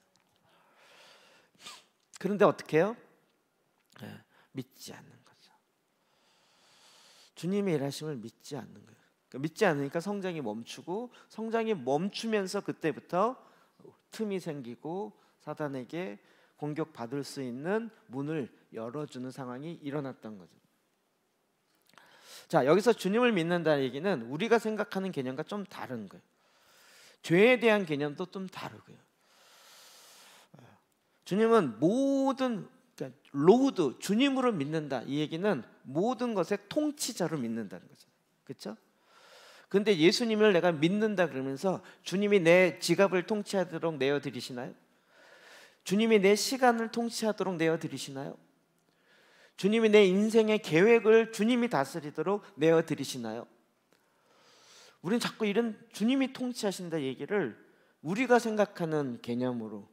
그런데 어떻게 해요? 믿지 않는 거죠. 주님의 일하심을 믿지 않는 거예요. 그러니까 믿지 않으니까 성장이 멈추고, 성장이 멈추면서 그때부터 틈이 생기고 사단에게 공격받을 수 있는 문을 열어주는 상황이 일어났던 거죠. 자, 여기서 주님을 믿는다는 얘기는 우리가 생각하는 개념과 좀 다른 거예요. 죄에 대한 개념도 좀 다르고요. 주님은 모든, 그러니까 로드, 주님으로 믿는다 이 얘기는 모든 것의 통치자로 믿는다는 거죠. 그렇죠? 근데 예수님을 내가 믿는다 그러면서 주님이 내 지갑을 통치하도록 내어드리시나요? 주님이 내 시간을 통치하도록 내어드리시나요? 주님이 내 인생의 계획을 주님이 다스리도록 내어드리시나요? 우리는 자꾸 이런 주님이 통치하신다 얘기를 우리가 생각하는 개념으로,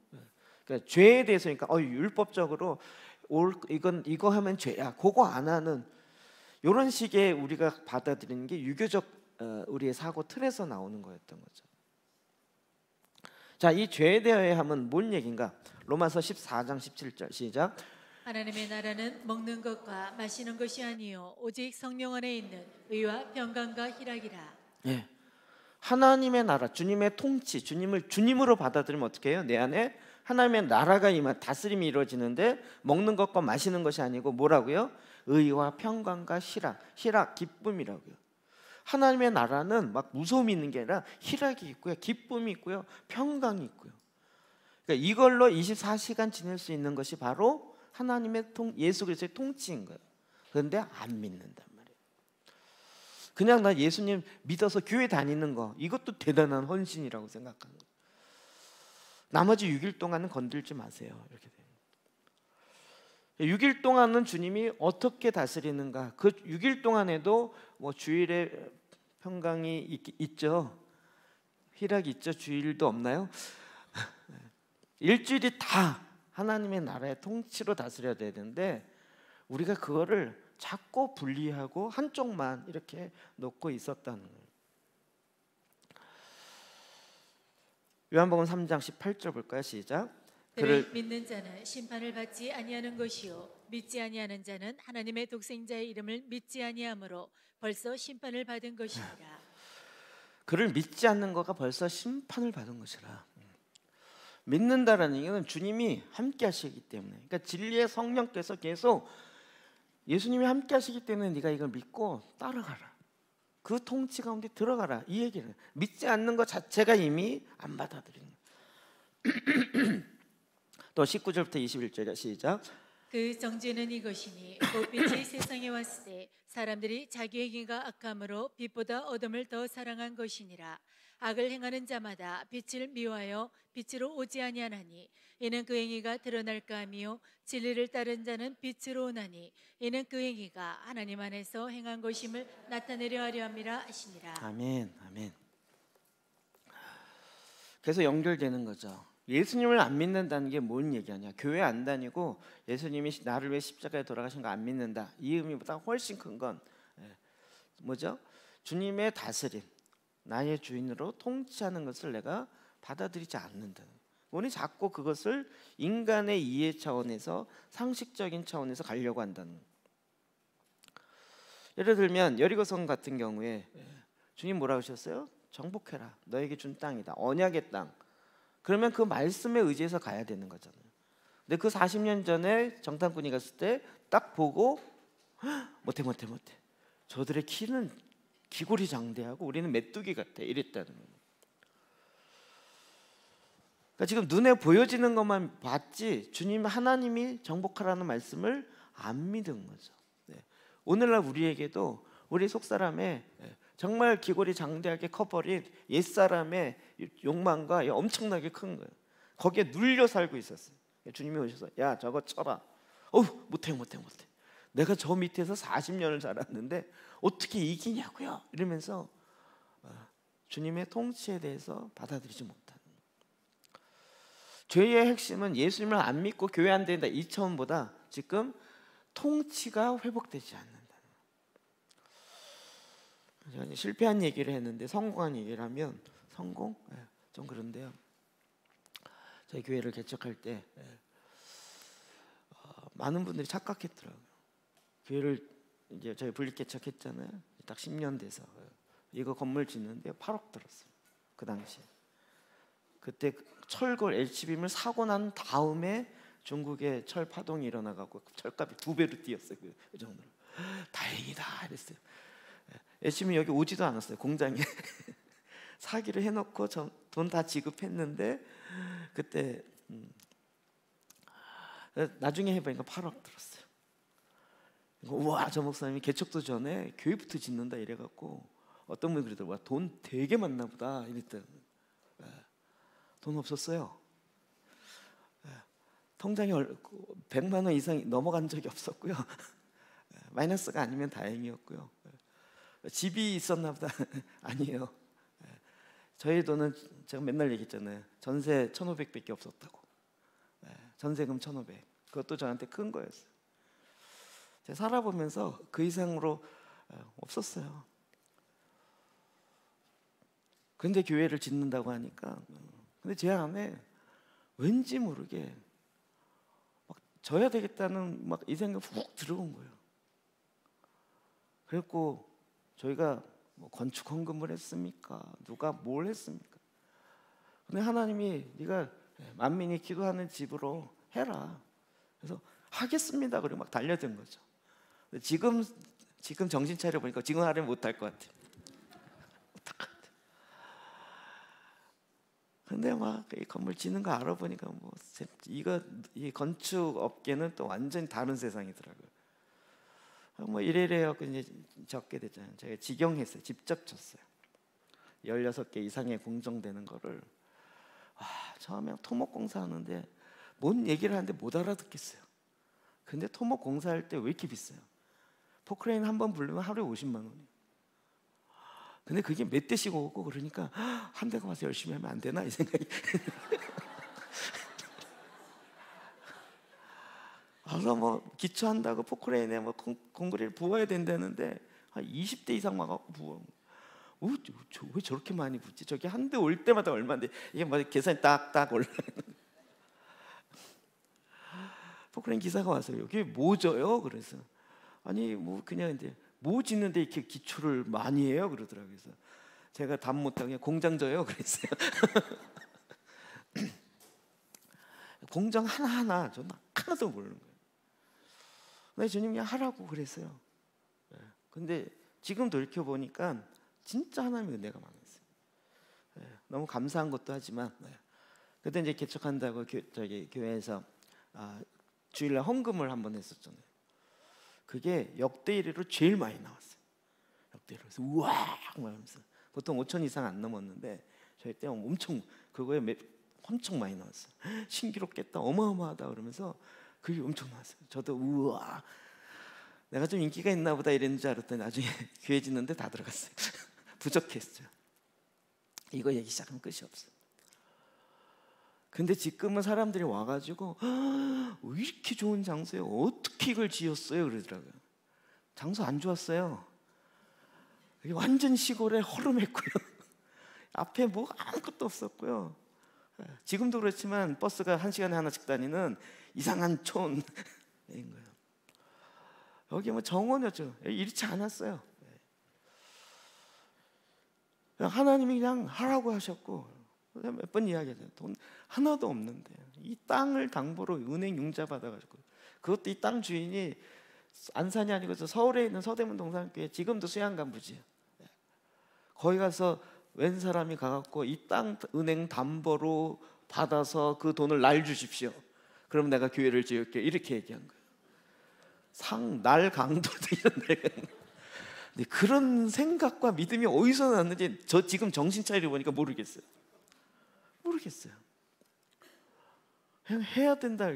그러니까 죄에 대해서, 그러니까 율법적으로 이거 하면 죄야, 그거 안 하는 이런 식의 우리가 받아들이는 게 유교적 우리의 사고 틀에서 나오는 거였던 거죠. 자, 이 죄에 대함은 뭔 얘기인가? 로마서 14장 17절 시작. 하나님의 나라는 먹는 것과 마시는 것이 아니요 오직 성령 안에 있는 의와 평강과 희락이라. 예, 하나님의 나라, 주님의 통치, 주님을 주님으로 받아들이면 어떻게 해요? 내 안에 하나님의 나라가 다스림이 이루어지는데 먹는 것과 마시는 것이 아니고 뭐라고요? 의와 평강과 희락, 기쁨이라고요. 하나님의 나라는 막 무서움이 있는 게 아니라 희락이 있고요, 기쁨이 있고요, 평강이 있고요. 그러니까 이걸로 24시간 지낼 수 있는 것이 바로 하나님의 예수 그리스도의 통치인 거예요. 그런데 안 믿는단 말이에요. 그냥 나 예수님 믿어서 교회 다니는 거, 이것도 대단한 헌신이라고 생각하는 거예요. 나머지 6일 동안은 건들지 마세요. 이렇게 돼요. 6일 동안은 주님이 어떻게 다스리는가? 그 6일 동안에도 뭐 주일에 평강이 있죠. 희락이 있죠. 주일도 없나요? 일주일이 다 하나님의 나라의 통치로 다스려야 되는데 우리가 그거를 자꾸 분리하고 한쪽만 이렇게 놓고 있었다는 거예요. 요한복음 3장 18절 볼까요? 시작. 그를 믿는 자는 심판을 받지 아니하는 것이요 믿지 아니하는 자는 하나님의 독생자의 이름을 믿지 아니하므로 벌써 심판을 받은 것이니라. 그를 믿지 않는 거가 벌써 심판을 받은 것이라. 믿는다라는 얘기는 주님이 함께 하시기 때문에, 그러니까 진리의 성령께서 계속 예수님이 함께 하시기 때문에 네가 이걸 믿고 따라가라, 그 통치 가운데 들어가라, 이 얘기를. 믿지 않는 것 자체가 이미 안 받아들이는 거예요. 또 19절부터 21절 시작. 그 정죄는 이것이니 곧 빛이 세상에 왔을 때 사람들이 자기의 행위가 악함으로 빛보다 어둠을 더 사랑한 것이니라. 악을 행하는 자마다 빛을 미워하여 빛으로 오지 아니하나니 이는 그 행위가 드러날까 하며 진리를 따른 자는 빛으로 오나니 이는 그 행위가 하나님 안에서 행한 것임을 나타내려 하려 함이라 하시니라. 아멘, 아멘. 그래서 연결되는 거죠. 예수님을 안 믿는다는 게 뭔 얘기하냐? 교회 안 다니고 예수님이 나를 위해 십자가에 돌아가신 거 안 믿는다, 이 의미보다 훨씬 큰 건 뭐죠? 주님의 다스림, 나의 주인으로 통치하는 것을 내가 받아들이지 않는다는 거예요. 우리 자꾸 그것을 인간의 이해 차원에서, 상식적인 차원에서 가려고 한다는 거예요. 예를 들면 여리고성 같은 경우에 주님 뭐라고 하셨어요? 정복해라, 너에게 준 땅이다, 언약의 땅. 그러면 그 말씀에 의지해서 가야 되는 거잖아요. 근데 그 40년 전에 정탐꾼이 갔을 때 딱 보고 못해. 저들의 키는 기골이 장대하고 우리는 메뚜기 같아 이랬다는 거예요. 그러니까 지금 눈에 보여지는 것만 봤지 주님 하나님이 정복하라는 말씀을 안 믿은 거죠. 네. 오늘날 우리에게도 우리 속사람의 정말 기골이 장대하게 커버린 옛사람의 욕망과 엄청나게 큰 거예요. 거기에 눌려 살고 있었어요. 주님이 오셔서 야 저거 쳐라. 못해. 내가 저 밑에서 40년을 살았는데 어떻게 이기냐고요. 이러면서 주님의 통치에 대해서 받아들이지 못하는 죄의 핵심은 예수님을 안 믿고 교회 안 된다 이 차원보다 지금 통치가 회복되지 않는다. 실패한 얘기를 했는데 성공한 얘기를 하면 성공? 좀 그런데요. 저희 교회를 개척할 때 많은 분들이 착각했더라고요. 교회를 이제 저희 분립 개척했잖아요. 딱 10년 돼서 이거 건물 짓는데 8억 들었어요. 그 당시에. 그때 철골 HBM을 사고 난 다음에 중국에 철 파동이 일어나갖고 철값이 2배로 뛰었어요. 그 정도로. 다행이다 이랬어요. HBM 여기 오지도 않았어요. 공장에 사기를 해놓고 돈 다 지급했는데 그때 나중에 해보니까 8억 들었어요. 우와 저 목사님이 개척도 전에 교회부터 짓는다 이래갖고 어떤 분이 그러더라고요. 돈 되게 많나 보다 이랬더니 돈 없었어요. 통장에 100만 원 이상 넘어간 적이 없었고요. 마이너스가 아니면 다행이었고요. 집이 있었나 보다 아니에요. 저희 돈은 제가 맨날 얘기했잖아요. 전세 1,500밖에 없었다고. 전세금 1,500. 그것도 저한테 큰 거였어요. 제가 살아보면서 그 이상으로 없었어요. 근데 교회를 짓는다고 하니까 근데 제 안에 왠지 모르게 막 져야 되겠다는 막 이 생각 훅 들어온 거예요. 그랬고 저희가 뭐 건축 헌금을 했습니까? 누가 뭘 했습니까? 근데 하나님이 네가 만민이 기도하는 집으로 해라. 그래서 하겠습니다. 그리고 막 달려든 거죠. 근데 지금 정신 차려 보니까 지금 하려면 못할 것 같아요. 근데 막 이 건물 짓는 거 알아보니까 뭐 이 건축 업계는 또 완전히 다른 세상이더라고요. 뭐 이래요. 이제 적게 됐잖아요. 제가 직영했어요. 직접 쳤어요. 16개 이상의 공정되는 거를 처음에 토목공사 하는데 뭔 얘기를 하는데 못 알아듣겠어요. 근데 토목공사할 때 왜 이렇게 비싸요? 포크레인 한 번 부르면 하루에 50만 원이에요. 근데 그게 몇 대씩 오고 그러니까 한 대가 와서 열심히 하면 안 되나 이 생각이. 그래서 뭐 기초한다고 포크레인에 뭐 콘크리트를 부어야 된다는데 한 20대 이상 막 부어. 왜 저렇게 많이 붓지? 저기 한 대 올 때마다 얼마인데 이게 뭐 계산이 딱딱 올라. 포크레인 기사가 와서 여기 뭐 져요? 그래서 아니 뭐 그냥 이제 뭐 짓는데 이렇게 기초를 많이 해요? 그러더라고요. 그래서 제가 답 못하게 공장 져요? 그랬어요. 공장 하나하나 저는 하나도 모르는 거예요. 근데 주님이 하라고 그랬어요. 근데 지금 돌이켜보니까 진짜 하나님의 은혜가 많았어요. 너무 감사한 것도 하지만 그때 이제 개척한다고 저기 교회에서 주일날 헌금을 한번 했었잖아요. 그게 역대 1위로 제일 많이 나왔어요. 역대 1위로. 그래서 우와 하면서 보통 5천 이상 안 넘었는데 저희 때 엄청 그거에 엄청 많이 나왔어요. 신기롭겠다, 어마어마하다 그러면서 그게 엄청 나왔어요. 저도 우와 내가 좀 인기가 있나 보다 이랬는 줄 알았더니 나중에 교회 짓는데 다 들어갔어요. 부족했어요. 이거 얘기 시작하면 끝이 없어요. 근데 지금은 사람들이 와가지고 왜 이렇게 좋은 장소에 어떻게 이걸 지었어요? 그러더라고요. 장소 안 좋았어요. 완전 시골에 허름했고요. 앞에 뭐 아무것도 없었고요. 지금도 그렇지만 버스가 1시간에 하나씩 다니는 이상한 촌인 거예요. 여기 뭐 정원이었죠. 이렇지 않았어요. 하나님이 그냥 하라고 하셨고 몇 번 이야기했어요. 돈 하나도 없는데 이 땅을 담보로 은행 융자 받아가지고, 그것도 이 땅 주인이 안산이 아니고 저 서울에 있는 서대문 동산교회 지금도 수양간부지예요. 거기 가서 웬 사람이 가갖고 이 땅 은행 담보로 받아서 그 돈을 날 주십시오. 그럼 내가 교회를 지을게, 이렇게 얘기한 거예요. 날 강도도 이런 데가. 근데 그런 생각과 믿음이 어디서 났는지 저 지금 정신 차리려 보니까 모르겠어요. 그냥 해야 된다.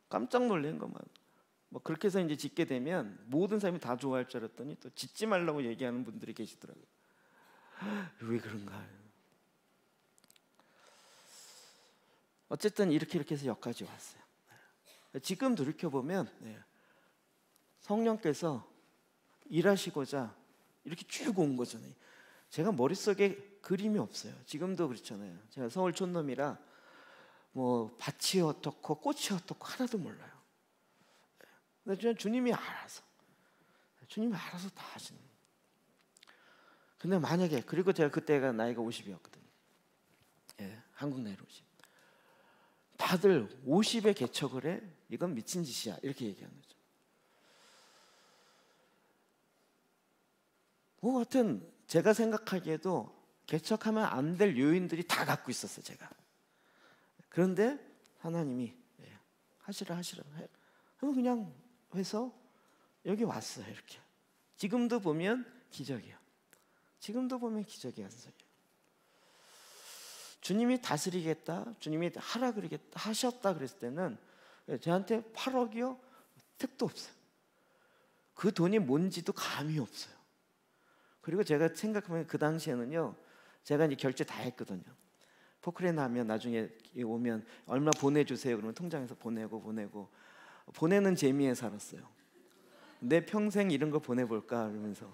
깜짝 놀란 것만. 뭐 그렇게 해서 이제 짓게 되면 모든 사람이 다 좋아할 줄 알았더니 또 짓지 말라고 얘기하는 분들이 계시더라고요. 왜 그런가? 어쨌든 이렇게 해서 여기까지 왔어요. 지금 돌이켜보면 성령께서 일하시고자 이렇게 쭉 온 거잖아요. 제가 머릿속에 그림이 없어요. 지금도 그렇잖아요. 제가 서울 촌놈이라 뭐 밭이 어떻고 꽃이 어떻고 하나도 몰라요. 근데 주님이 알아서 다 하시는 거예요. 근데 만약에, 그리고 제가 그때가 나이가 50이었거든요. 한국 나이로 50. 다들 50에 개척을 해? 이건 미친 짓이야, 이렇게 얘기하는 거죠. 뭐 하여튼 제가 생각하기에도 개척하면 안 될 요인들이 다 갖고 있었어요, 제가. 그런데 하나님이 하시라 그럼 그냥 해서 여기 왔어요. 이렇게. 지금도 보면 기적이에요. 완성이에요. 주님이 다스리겠다, 주님이 하라 그러겠다, 하셨다 그랬을 때는 저한테 8억이요? 택도 없어요. 그 돈이 뭔지도 감이 없어요. 그리고 제가 생각하면 그 당시에는요, 제가 이제 결제 다 했거든요. 포크레인 하면 나중에 오면 얼마 보내주세요. 그러면 통장에서 보내고 보내는 재미에 살았어요. 내 평생 이런 거 보내볼까 그러면서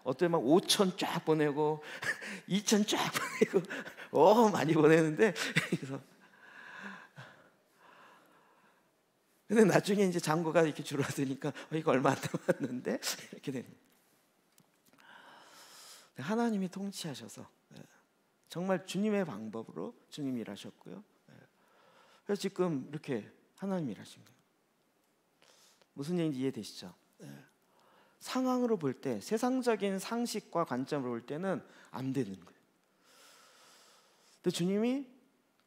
어떤 막 5천 쫙 보내고 2천 쫙 보내고 많이 보내는데 그래서 근데 나중에 이제 잔고가 이렇게 줄어드니까 이거 얼마 안 남았는데 이렇게 되는 거예요. 하나님이 통치하셔서 정말 주님의 방법으로 주님이 일하셨고요. 그래서 지금 이렇게 하나님이 일하신 거예요. 무슨 얘기인지 이해되시죠? 상황으로 볼 때, 세상적인 상식과 관점으로 볼 때는 안 되는 거예요. 근데 주님이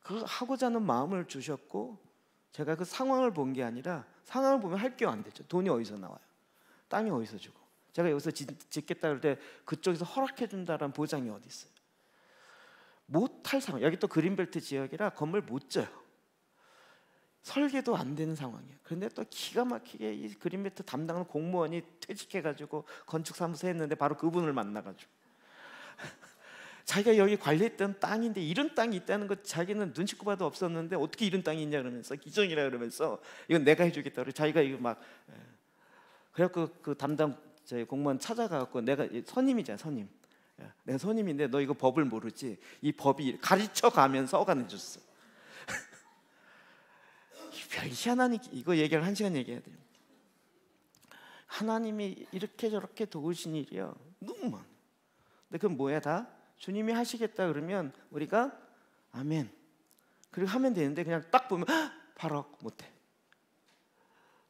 그 하고자 하는 마음을 주셨고, 제가 그 상황을 본 게 아니라, 상황을 보면 할 게 안 되죠. 돈이 어디서 나와요? 땅이 어디서 주고? 제가 여기서 짓겠다 그럴 때 그쪽에서 허락해 준다는 보장이 어디 있어요? 못할 상황. 여기 또 그린벨트 지역이라 건물 못 져요. 설계도 안 되는 상황이에요. 그런데 또 기가 막히게 이 그린벨트 담당하는 공무원이 퇴직해가지고 건축사무소 했는데 바로 그분을 만나가지고 자기가 여기 관리했던 땅인데 이런 땅이 있다는 거 자기는 눈치껏 봐도 없었는데 어떻게 이런 땅이 있냐 그러면서 기정이라 그러면서 이건 내가 해주겠다 그래. 자기가 이거 막 그래갖고 그 담당 저희 공무원 찾아가갖고 내가 선임이잖아, 선임. 내가 선임인데 너 이거 법을 모르지? 이 법이 가르쳐가면서 어간해줬어. 별 희한한 이거 얘기를 1시간 얘기해야 돼요. 하나님이 이렇게 저렇게 도우신 일이요 너무 많아. 근데 그건 뭐야? 다 주님이 하시겠다 그러면 우리가 아멘 그리고 하면 되는데 그냥 딱 보면 8억 못해.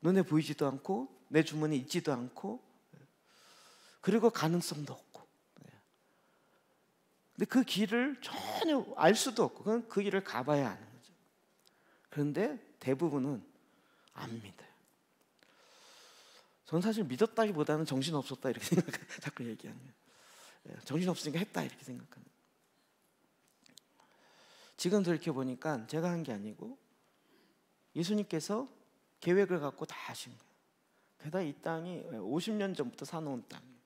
눈에 보이지도 않고 내 주머니에 있지도 않고 그리고 가능성도 없고. 근데 그 길을 전혀 알 수도 없고 그건 그 길을 가봐야 아는 거죠. 그런데 대부분은 안 믿어요. 저는 사실 믿었다기보다는 정신없었다 이렇게 자꾸 얘기하는 거예요. 정신없으니까 했다 이렇게 생각하는 거예요. 지금 돌이켜보니까 제가 한 게 아니고 예수님께서 계획을 갖고 다 하신 거예요. 게다가 이 땅이 50년 전부터 사놓은 땅이에요.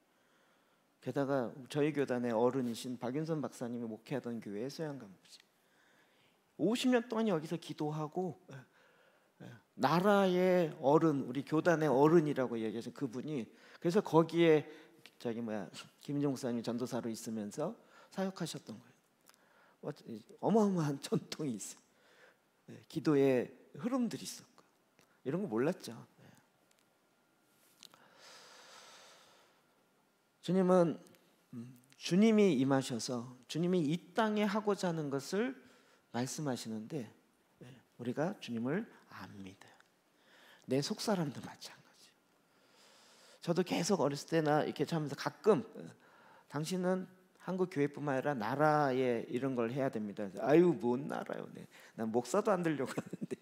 게다가 저희 교단의 어른이신 박윤선 박사님이 목회하던 교회의 소양강부지 50년 동안 여기서 기도하고 나라의 어른, 우리 교단의 어른이라고 얘기해서 그분이 그래서 거기에 김인종 목사님이 전도사로 있으면서 사역하셨던 거예요. 어마어마한 전통이 있어요. 기도의 흐름들이 있었고 이런 거 몰랐죠. 주님은 주님이 임하셔서 주님이 이 땅에 하고자 하는 것을 말씀하시는데 우리가 주님을 안 믿어요. 내 속사람도 마찬가지. 저도 계속 어렸을 때나 이렇게 하면서 가끔 당신은 한국 교회뿐만 아니라 나라에 이런 걸 해야 됩니다. 아유 뭔 나라요? 네. 난 목사도 안 되려고 하는데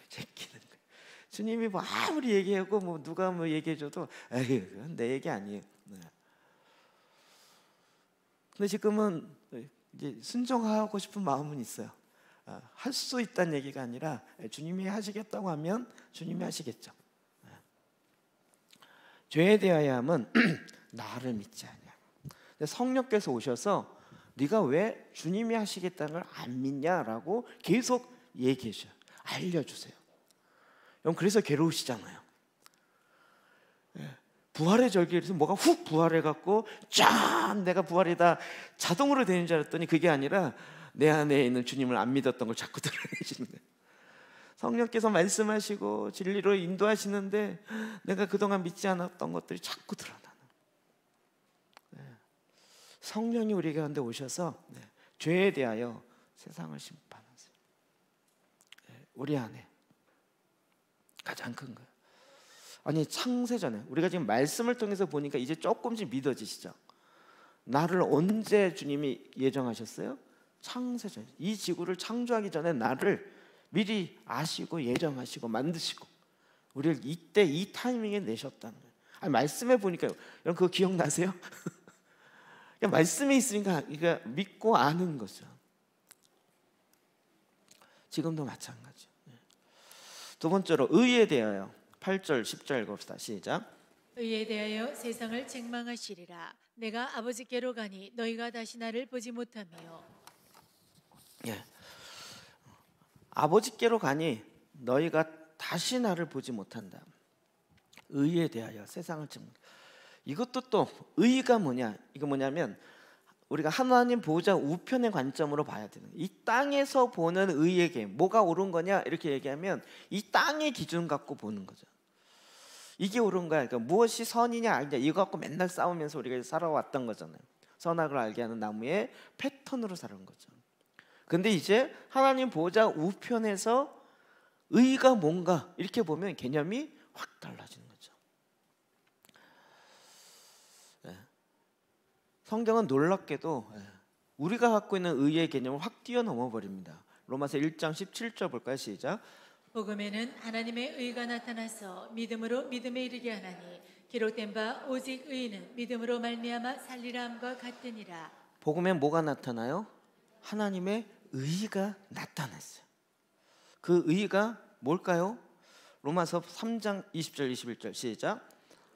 제끼는 거예요. 주님이 뭐 아무리 얘기하고 뭐 누가 뭐 얘기해줘도 에이 그건 내 얘기 아니에요. 네. 근데 지금은 이제 순종하고 싶은 마음은 있어요. 할 수 있다는 얘기가 아니라 주님이 하시겠다고 하면 주님이 하시겠죠. 죄에 대하여 함은 나를 믿지 않냐. 성령께서 오셔서 네가 왜 주님이 하시겠다는 걸 안 믿냐라고 계속 얘기해 줘요. 알려주세요. 여러분 그래서 괴로우시잖아요. 부활의 절기에서 뭐가 훅 부활해갖고 짠 내가 부활이다 자동으로 되는 줄 알았더니 그게 아니라 내 안에 있는 주님을 안 믿었던 걸 자꾸 드러내시는 거예요. 성령께서 말씀하시고 진리로 인도하시는데 내가 그동안 믿지 않았던 것들이 자꾸 드러나는. 성령이 우리 가운데 오셔서 죄에 대하여 세상을 심판하세요. 우리 안에 가장 큰 거예요. 아니 창세전에 우리가 지금 말씀을 통해서 보니까 이제 조금씩 믿어지시죠? 나를 언제 주님이 예정하셨어요? 창세전. 이 지구를 창조하기 전에 나를 미리 아시고 예정하시고 만드시고 우리를 이때 이 타이밍에 내셨다는 거예요. 아니, 말씀해 보니까 여러분 그거 기억나세요? 그냥 말씀에 있으니까 이거 믿고 아는 거죠. 지금도 마찬가지. 두 번째로 의에 대하여 8절 10절 읽읍시다. 시작. 의에 대하여 세상을 책망하시리라. 내가 아버지께로 가니 너희가 다시 나를 보지 못하며. 예. 아버지께로 가니 너희가 다시 나를 보지 못한다. 의에 대하여 세상을 책망. 이것도 또 의가 뭐냐? 이거 뭐냐면 우리가 하나님 보호자 우편의 관점으로 봐야 되는 거예요. 이 땅에서 보는 의에게 뭐가 옳은 거냐 이렇게 얘기하면 이 땅의 기준 갖고 보는 거죠. 이게 옳은 거야. 그러니까 무엇이 선이냐 아니냐 이거 갖고 맨날 싸우면서 우리가 살아왔던 거잖아요. 선악을 알게 하는 나무의 패턴으로 살아온 거죠. 근데 이제 하나님 보호자 우편에서 의가 뭔가 이렇게 보면 개념이 확 달라지는 거죠. 성경은 놀랍게도 우리가 갖고 있는 의의 개념을 확 뛰어넘어 버립니다. 로마서 1장 17절 볼까요? 시작. 복음에는 하나님의 의가 나타나서 믿음으로 믿음에 이르게 하나니 기록된 바 오직 의인은 믿음으로 말미암아 살리라 함과 같으니라. 복음에 뭐가 나타나요? 하나님의 의가 나타났어요. 그 의가 뭘까요? 로마서 3장 20절 21절 시작.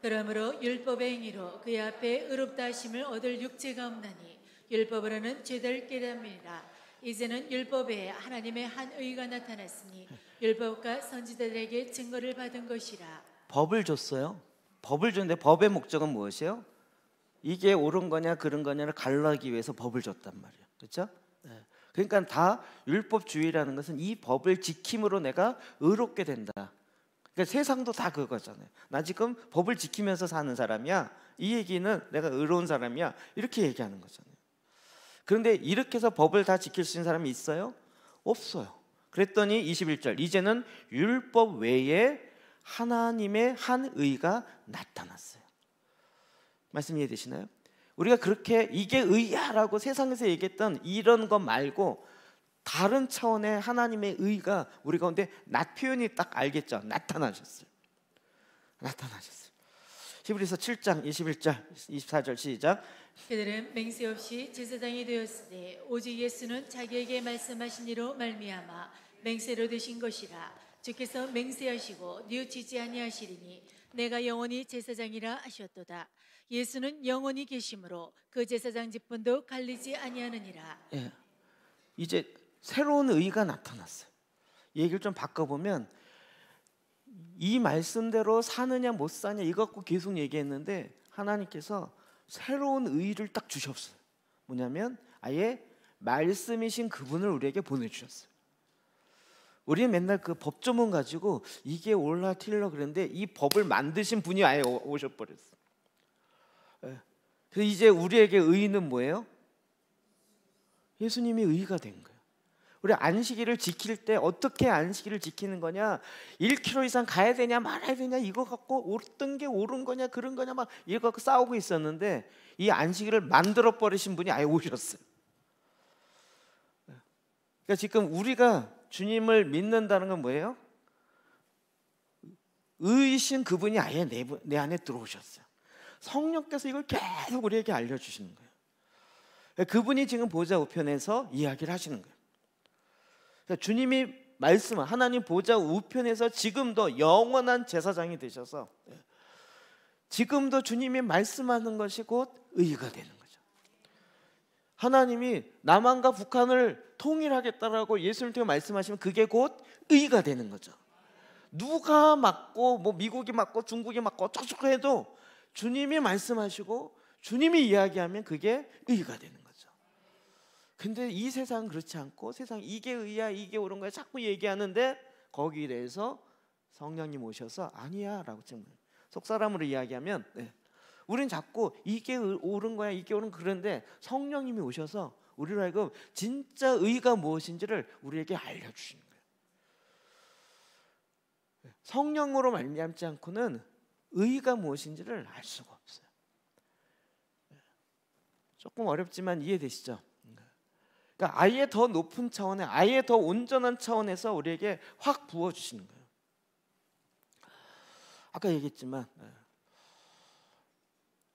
그러므로 율법의 행위로 그의 앞에 의롭다 하심을 얻을 육체가 없나니 율법으로는 죄될 깨달음이라. 이제는 율법에 하나님의 한 의가 나타났으니 율법과 선지자들에게 증거를 받은 것이라. 법을 줬어요. 법을 줬는데 법의 목적은 무엇이에요? 이게 옳은 거냐 그런 거냐를 갈라기 위해서 법을 줬단 말이에요. 그렇죠? 그러니까 다 율법주의라는 것은 이 법을 지킴으로 내가 의롭게 된다. 그러니까 세상도 다 그거잖아요. 나 지금 법을 지키면서 사는 사람이야. 이 얘기는 내가 의로운 사람이야. 이렇게 얘기하는 거잖아요. 그런데 이렇게 해서 법을 다 지킬 수 있는 사람이 있어요? 없어요. 그랬더니 21절 이제는 율법 외에 하나님의 한 의가 나타났어요. 말씀 이해되시나요? 우리가 그렇게 이게 의야라고 세상에서 얘기했던 이런 것 말고 다른 차원의 하나님의 의가 우리 가운데 표현이 딱 알겠죠? 나타나셨어요. 히브리서 7장 21절 24절 시작. 그들은 맹세 없이 제사장이 되었으되 오직 예수는 자기에게 말씀하신 이로 말미암아 맹세로 되신 것이라. 주께서 맹세하시고 뉘우치지 아니하시리니 내가 영원히 제사장이라 하셨도다. 예수는 영원히 계심으로 그 제사장 직분도 갈리지 아니하느니라. 예, 이제 새로운 의가 나타났어요. 얘기를 좀 바꿔보면 이 말씀대로 사느냐 못 사냐 이거 갖고 계속 얘기했는데 하나님께서 새로운 의를 딱 주셨어요. 뭐냐면 아예 말씀이신 그분을 우리에게 보내주셨어요. 우리는 맨날 그 법조문 가지고 이게 옳라 틀려 그랬는데 이 법을 만드신 분이 아예 오셔버렸어요. 그래서 이제 우리에게 의는 뭐예요? 예수님이 의가 된 거예요. 우리 안식일을 지킬 때 어떻게 안식일을 지키는 거냐, 1km 이상 가야 되냐 말아야 되냐, 이거 갖고 어떤 게 옳은 거냐 그런 거냐 막 이거 갖고 싸우고 있었는데, 이 안식일을 만들어 버리신 분이 아예 오셨어요. 그러니까 지금 우리가 주님을 믿는다는 건 뭐예요? 의이신 그분이 아예 내 안에 들어오셨어요. 성령께서 이걸 계속 우리에게 알려주시는 거예요. 그분이 지금 보좌 우편에서 이야기를 하시는 거예요. 그러니까 주님이 말씀은 하나님 보좌 우편에서 지금도 영원한 제사장이 되셔서 지금도 주님이 말씀하는 것이 곧 의가 되는 거죠. 하나님이 남한과 북한을 통일하겠다라고 예수님 통해 말씀하시면 그게 곧 의가 되는 거죠. 누가 맞고 뭐 미국이 맞고 중국이 맞고 어쩌고 해도 주님이 말씀하시고 주님이 이야기하면 그게 의가 되는 거죠. 근데 이 세상은 그렇지 않고, 세상 이게 의야 이게 옳은 거야 자꾸 얘기하는데, 거기에 대해서 성령님 오셔서 아니야 라고 속사람으로 이야기하면 우린 자꾸 이게 옳은 거야 이게 옳은 거야 그런데, 성령님이 오셔서 우리로 하여금 진짜 의가 무엇인지를 우리에게 알려주시는 거예요. 성령으로 말미암지 않고는 의가 무엇인지를 알 수가 없어요. 조금 어렵지만 이해되시죠? 그러니까 아예 더 높은 차원에, 아예 더 온전한 차원에서 우리에게 확 부어주시는 거예요. 아까 얘기했지만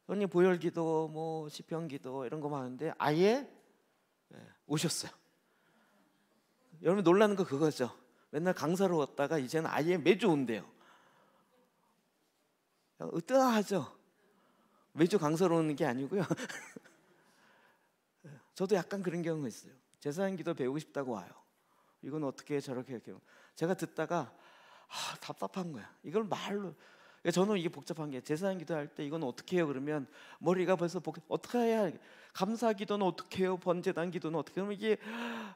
언니 보혈기도 뭐 시편기도 이런 거 하는데 아예 오셨어요. 여러분 놀라는 거 그거죠. 맨날 강사로 왔다가 이제는 아예 매주 온대요. 으뜨하죠. 매주 강사로 오는 게 아니고요. 저도 약간 그런 경우가 있어요. 제사장 기도 배우고 싶다고 와요. 이건 어떻게 해 저렇게 해요. 제가 듣다가 답답한 거야. 이걸 말로. 저는 이게 복잡한 게, 제사장 기도할 때 이건 어떻게 해요 그러면 머리가 벌써 어떻게 해야, 감사 기도는 어떻게 해요, 번제단 기도는 어떻게 하면 이게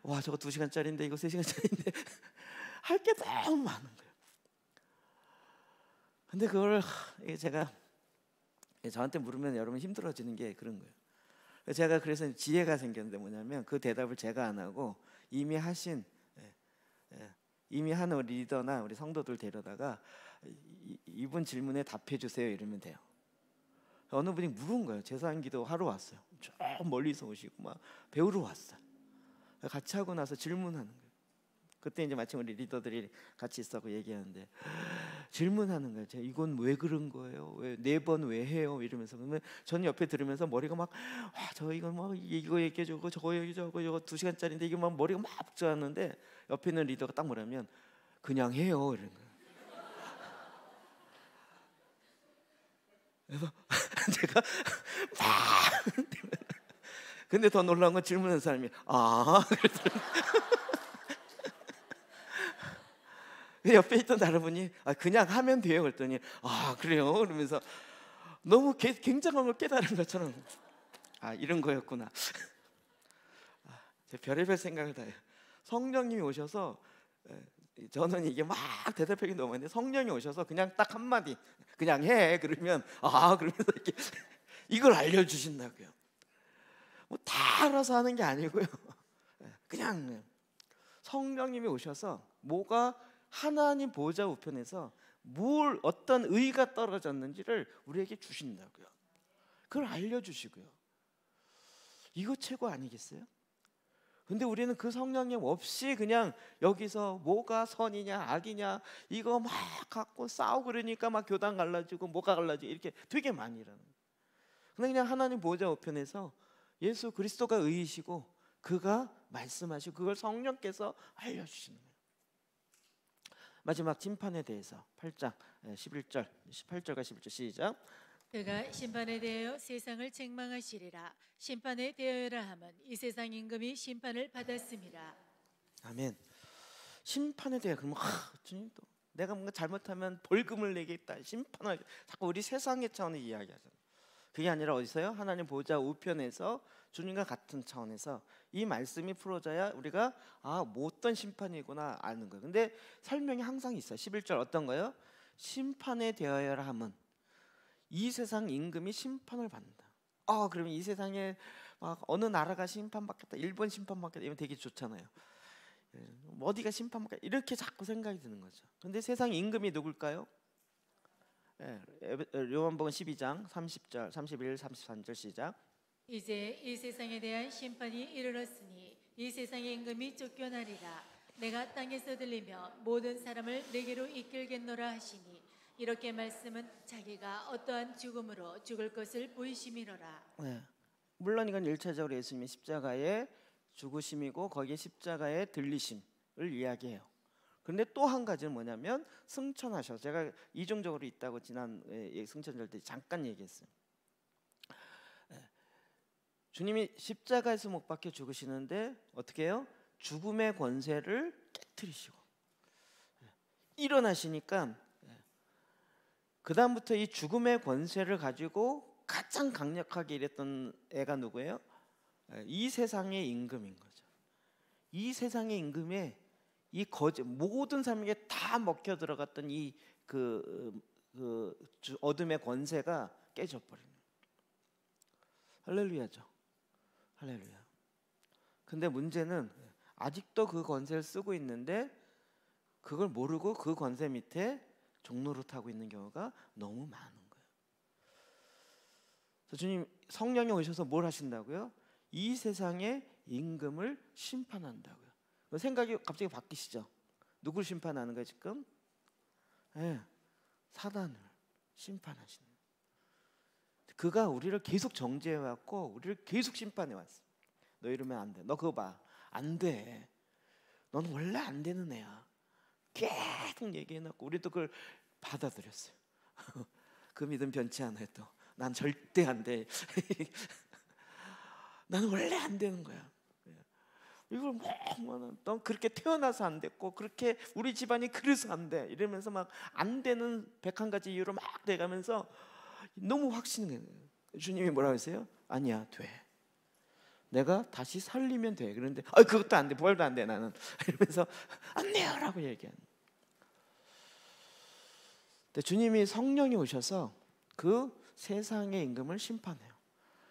와 저거 2시간짜리인데 이거 3시간짜리인데 할 게 너무 많은 거예요. 근데 그걸 제가 저한테 물으면 여러분 힘들어지는 게 그런 거예요. 제가 그래서 지혜가 생겼는데 뭐냐면, 그 대답을 제가 안 하고 이미 하신 우리 리더나 우리 성도들 데려다가 이분 질문에 답해 주세요 이러면 돼요. 어느 분이 물은 거예요. 제사장기도 하러 왔어요. 저 멀리서 오시고 막 배우러 왔어요. 같이 하고 나서 질문하는 거예요. 그때 이제 마침 우리 리더들이 같이 있었고 얘기하는데 질문하는 거예요. 이건 왜 그런 거예요? 왜 4번 왜 해요? 이러면서. 그러면 저는 옆에 들으면서 머리가 막 저 이거 뭐 이거 얘기해주고 저거 얘기해주고 이거 2시간짜리인데 이게 막 머리가 막 복잡하는데, 옆에 있는 리더가 딱 뭐라면 그냥 해요 이러는 거예요. 그래서 제가 막 근데 더 놀라운 건 질문하는 사람이 그랬더니 옆에 있던 다른 분이 그냥 하면 돼요 그랬더니 그래요 그러면서 너무 굉장한 걸 깨달은 것처럼 이런 거였구나. 제 별의별 생각을 다 해요. 성령님이 오셔서, 저는 이게 막 대답하기 너무 많은데 성령이 오셔서 그냥 딱 한마디 그냥 해 그러면 그러면서 이렇게 이걸 알려주신다고요. 뭐 다 알아서 하는 게 아니고요. 그냥 성령님이 오셔서 뭐가 하나님 보좌 우편에서 어떤 의가 떨어졌는지를 우리에게 주신다고요. 그걸 알려주시고요. 이거 최고 아니겠어요? 근데 우리는 그 성령님 없이 그냥 여기서 뭐가 선이냐 악이냐 이거 막 갖고 싸우고 그러니까 막 교단 갈라지고 뭐가 갈라지고 이렇게 되게 많이 일어나요. 근데 그냥 하나님 보좌 우편에서 예수 그리스도가 의이시고 그가 말씀하시고 그걸 성령께서 알려주시는 거예요. 마지막 심판에 대해서 8장 11절 18절과 11절 시작. 그가 심판에 대하여 세상을 책망하시리라. 심판에 대하여라 함은 이 세상 임금이 심판을 받았음이라. 아멘. 심판에 대해 그러면 주님 또 내가 뭔가 잘못하면 벌금을 내겠다, 심판을 자꾸 우리 세상의 차원에 이야기하잖아요. 그게 아니라 어디서요? 하나님 보좌 우편에서 주님과 같은 차원에서 이 말씀이 풀어져야 우리가 뭐 어떤 심판이구나 아는 거예요. 근데 설명이 항상 있어요. 11절 어떤 거예요? 심판에 대하여라 함은 이 세상 임금이 심판을 받는다. 그러면 이 세상에 막 어느 나라가 심판받겠다, 일본 심판받겠다 이러면 되게 좋잖아요. 어디가 심판받을까 이렇게 자꾸 생각이 드는 거죠. 근데 세상 임금이 누굴까요? 요한복음 12장 30절, 31, 33절 시작. 이제 이 세상에 대한 심판이 이르렀으니 이 세상의 임금이 쫓겨나리라. 내가 땅에서 들리며 모든 사람을 내게로 이끌겠노라 하시니 이렇게 말씀은 자기가 어떠한 죽음으로 죽을 것을 보이심이로라. 물론 이건 1차적으로 예수님의 십자가의 죽으심이고 거기에 십자가의 들리심을 이야기해요. 그런데 또 한 가지는 뭐냐면 승천하셔. 제가 이중적으로 있다고 지난 승천절 때 잠깐 얘기했어요. 주님이 십자가에서 못 박혀 죽으시는데 어떻게 해요? 죽음의 권세를 깨트리시고 일어나시니까 그 다음부터 이 죽음의 권세를 가지고 가장 강력하게 일했던 애가 누구예요? 이 세상의 임금인 거죠. 이 세상의 임금에 이 모든 사람에게 다 먹혀 들어갔던 이 어둠의 권세가 깨져버리는 거예요. 할렐루야죠. 할렐루야. 근데 문제는 아직도 그 권세를 쓰고 있는데 그걸 모르고 그 권세 밑에 종노릇하고 있는 경우가 너무 많은 거예요. 그래서 주님 성령이 오셔서 뭘 하신다고요? 이 세상의 임금을 심판한다고요. 생각이 갑자기 바뀌시죠? 누굴 심판하는 거예요 지금? 사단을 심판하시는 거예요. 그가 우리를 계속 정죄해 왔고 우리를 계속 심판해 왔어. 너 이러면 안 돼. 너 그거 봐. 안 돼. 넌 원래 안 되는 애야. 계속 얘기해놨고 우리도 그걸 받아들였어요. 그 믿음 변치 않아요. 또 난 절대 안 돼. 나는 원래 안 되는 거야. 이걸 넌 그렇게 태어나서 안 됐고 그렇게 우리 집안이 그래서 안 돼. 이러면서 막 안 되는 101가지 이유로 막 돼가면서 너무 확신이 주님이 뭐라고 하세요? 아니야 돼. 내가 다시 살리면 돼. 그런데 그것도 안 돼. 부활도 안 돼 나는. 이러면서 안 돼요 라고 얘기하는. 근데 주님이 성령이 오셔서 그 세상의 임금을 심판해요.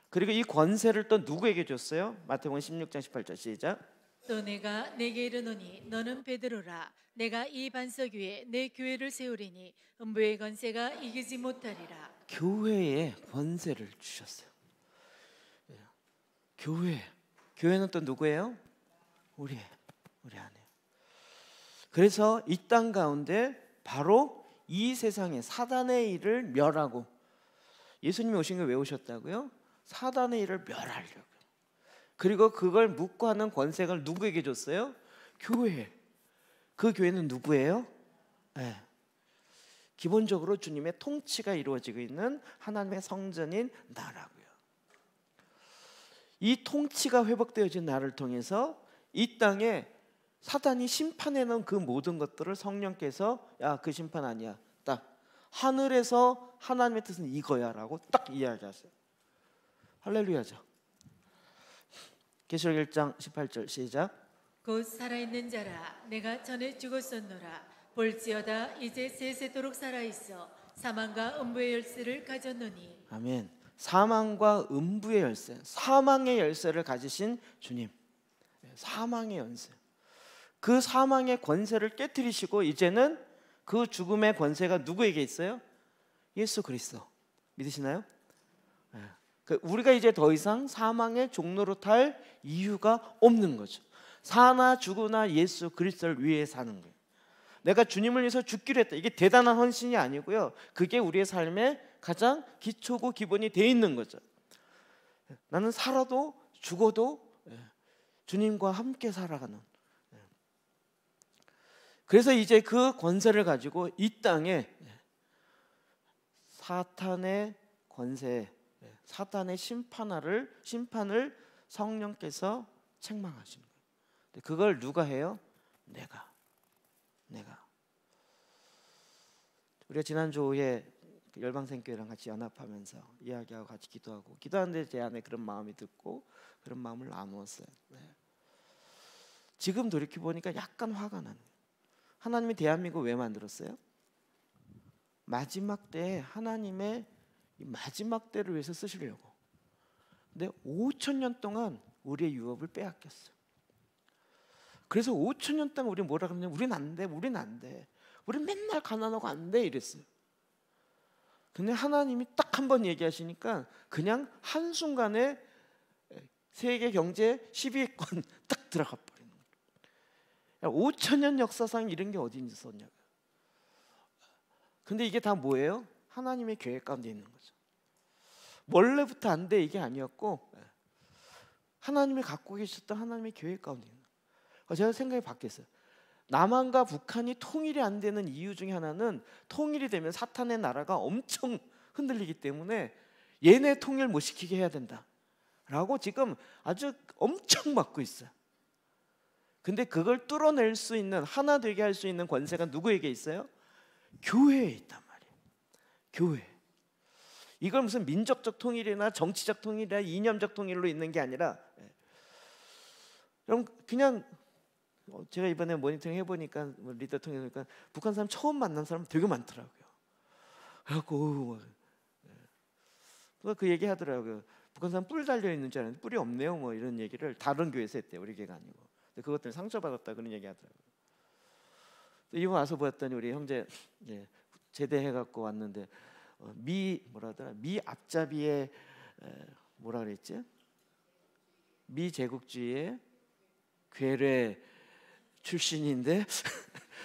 그리고 이 권세를 또 누구에게 줬어요? 마태복음 16장 18절 시작. 또 내가 내게 이르노니 너는 베드로라. 내가 이 반석 위에 내 교회를 세우리니 음부의 권세가 이기지 못하리라. 교회에 권세를 주셨어요. 교회는 또 누구예요? 우리 안에. 그래서 이 땅 가운데 바로 이 세상의 사단의 일을 멸하고 예수님이 오신 게 왜 오셨다고요? 사단의 일을 멸하려고. 그리고 그걸 묵고하는 권세를 누구에게 줬어요? 교회. 그 교회는 누구예요? 기본적으로 주님의 통치가 이루어지고 있는 하나님의 성전인 나라고요. 이 통치가 회복되어진 나를 통해서 이 땅에 사단이 심판해놓은 그 모든 것들을 성령께서 야, 그 심판 아니야. 딱 하늘에서 하나님의 뜻은 이거야 라고 딱 이야기하세요. 할렐루야죠. 계시록 1장 18절 시작. 곧 살아있는 자라 내가 전에 죽었었노라. 볼지어다 이제 세세토록 살아있어 사망과 음부의 열쇠를 가졌노니. 아멘. 사망과 음부의 열쇠, 사망의 열쇠를 가지신 주님. 사망의 열쇠. 그 사망의 권세를 깨트리시고 이제는 그 죽음의 권세가 누구에게 있어요? 예수 그리스도. 믿으시나요? 우리가 이제 더 이상 사망의 종로로 탈 이유가 없는 거죠. 사나 죽으나 예수 그리스도를 위해 사는 거예요. 내가 주님을 위해서 죽기로 했다. 이게 대단한 헌신이 아니고요. 그게 우리의 삶의 가장 기초고 기본이 돼 있는 거죠. 나는 살아도 죽어도 주님과 함께 살아가는. 그래서 이제 그 권세를 가지고 이 땅에 사탄의 권세, 사탄의 심판을 성령께서 책망하시는 거예요. 그걸 누가 해요? 내가. 우리가 지난주에 열방생교회랑 같이 연합하면서 이야기하고 같이 기도하는데 제 안에 그런 마음이 듣고 그런 마음을 나누었어요. 지금 돌이켜 보니까 약간 화가 나는 거예요. 하나님이 대한민국 왜 만들었어요? 마지막 때에 하나님의 마지막 때를 위해서 쓰시려고. 근데 5,000년 동안 우리의 유업을 빼앗겼어요. 그래서 5천 년 동안 우리 뭐라 그러냐면 우린 안 돼, 우린 안 돼, 우린 맨날 가난하고 안 돼 이랬어요. 근데 하나님이 딱 한 번 얘기하시니까 그냥 한순간에 세계 경제 10위권 딱 들어가 버리는 거예요. 5천 년 역사상 이런 게 어디 있었냐고요. 근데 이게 다 뭐예요? 하나님의 계획 가운데 있는 거죠. 원래부터 안 돼 이게 아니었고 하나님이 갖고 계셨던 하나님의 계획 가운데 있는 거예요. 제가 생각이 바뀌었어요. 남한과 북한이 통일이 안 되는 이유 중에 하나는 통일이 되면 사탄의 나라가 엄청 흔들리기 때문에 얘네 통일 못 시키게 해야 된다라고 지금 아주 엄청 막고 있어요. 근데 그걸 뚫어낼 수 있는, 하나 되게 할 수 있는 권세가 누구에게 있어요? 교회에 있단 말이에요. 교회. 이걸 무슨 민족적 통일이나 정치적 통일이나 이념적 통일로 있는 게 아니라, 그럼 그냥 제가 이번에 모니터링 해보니까 리더 통해보니까 북한 사람 처음 만난 사람 되게 많더라고요. 그래갖고 그 얘기 하더라고요. 북한 사람 뿔 달려 있는 줄 알았는데 뿔이 없네요. 뭐 이런 얘기를 다른 교회에서 했대요. 우리 교회가 아니고. 근데 그것 때문에 상처받았다 그런 얘기 하더라고요. 이번 와서 보았더니 우리 형제 제대해갖고 왔는데 미 앞잡이의 뭐라 그랬지? 미 제국주의의 괴뢰 출신인데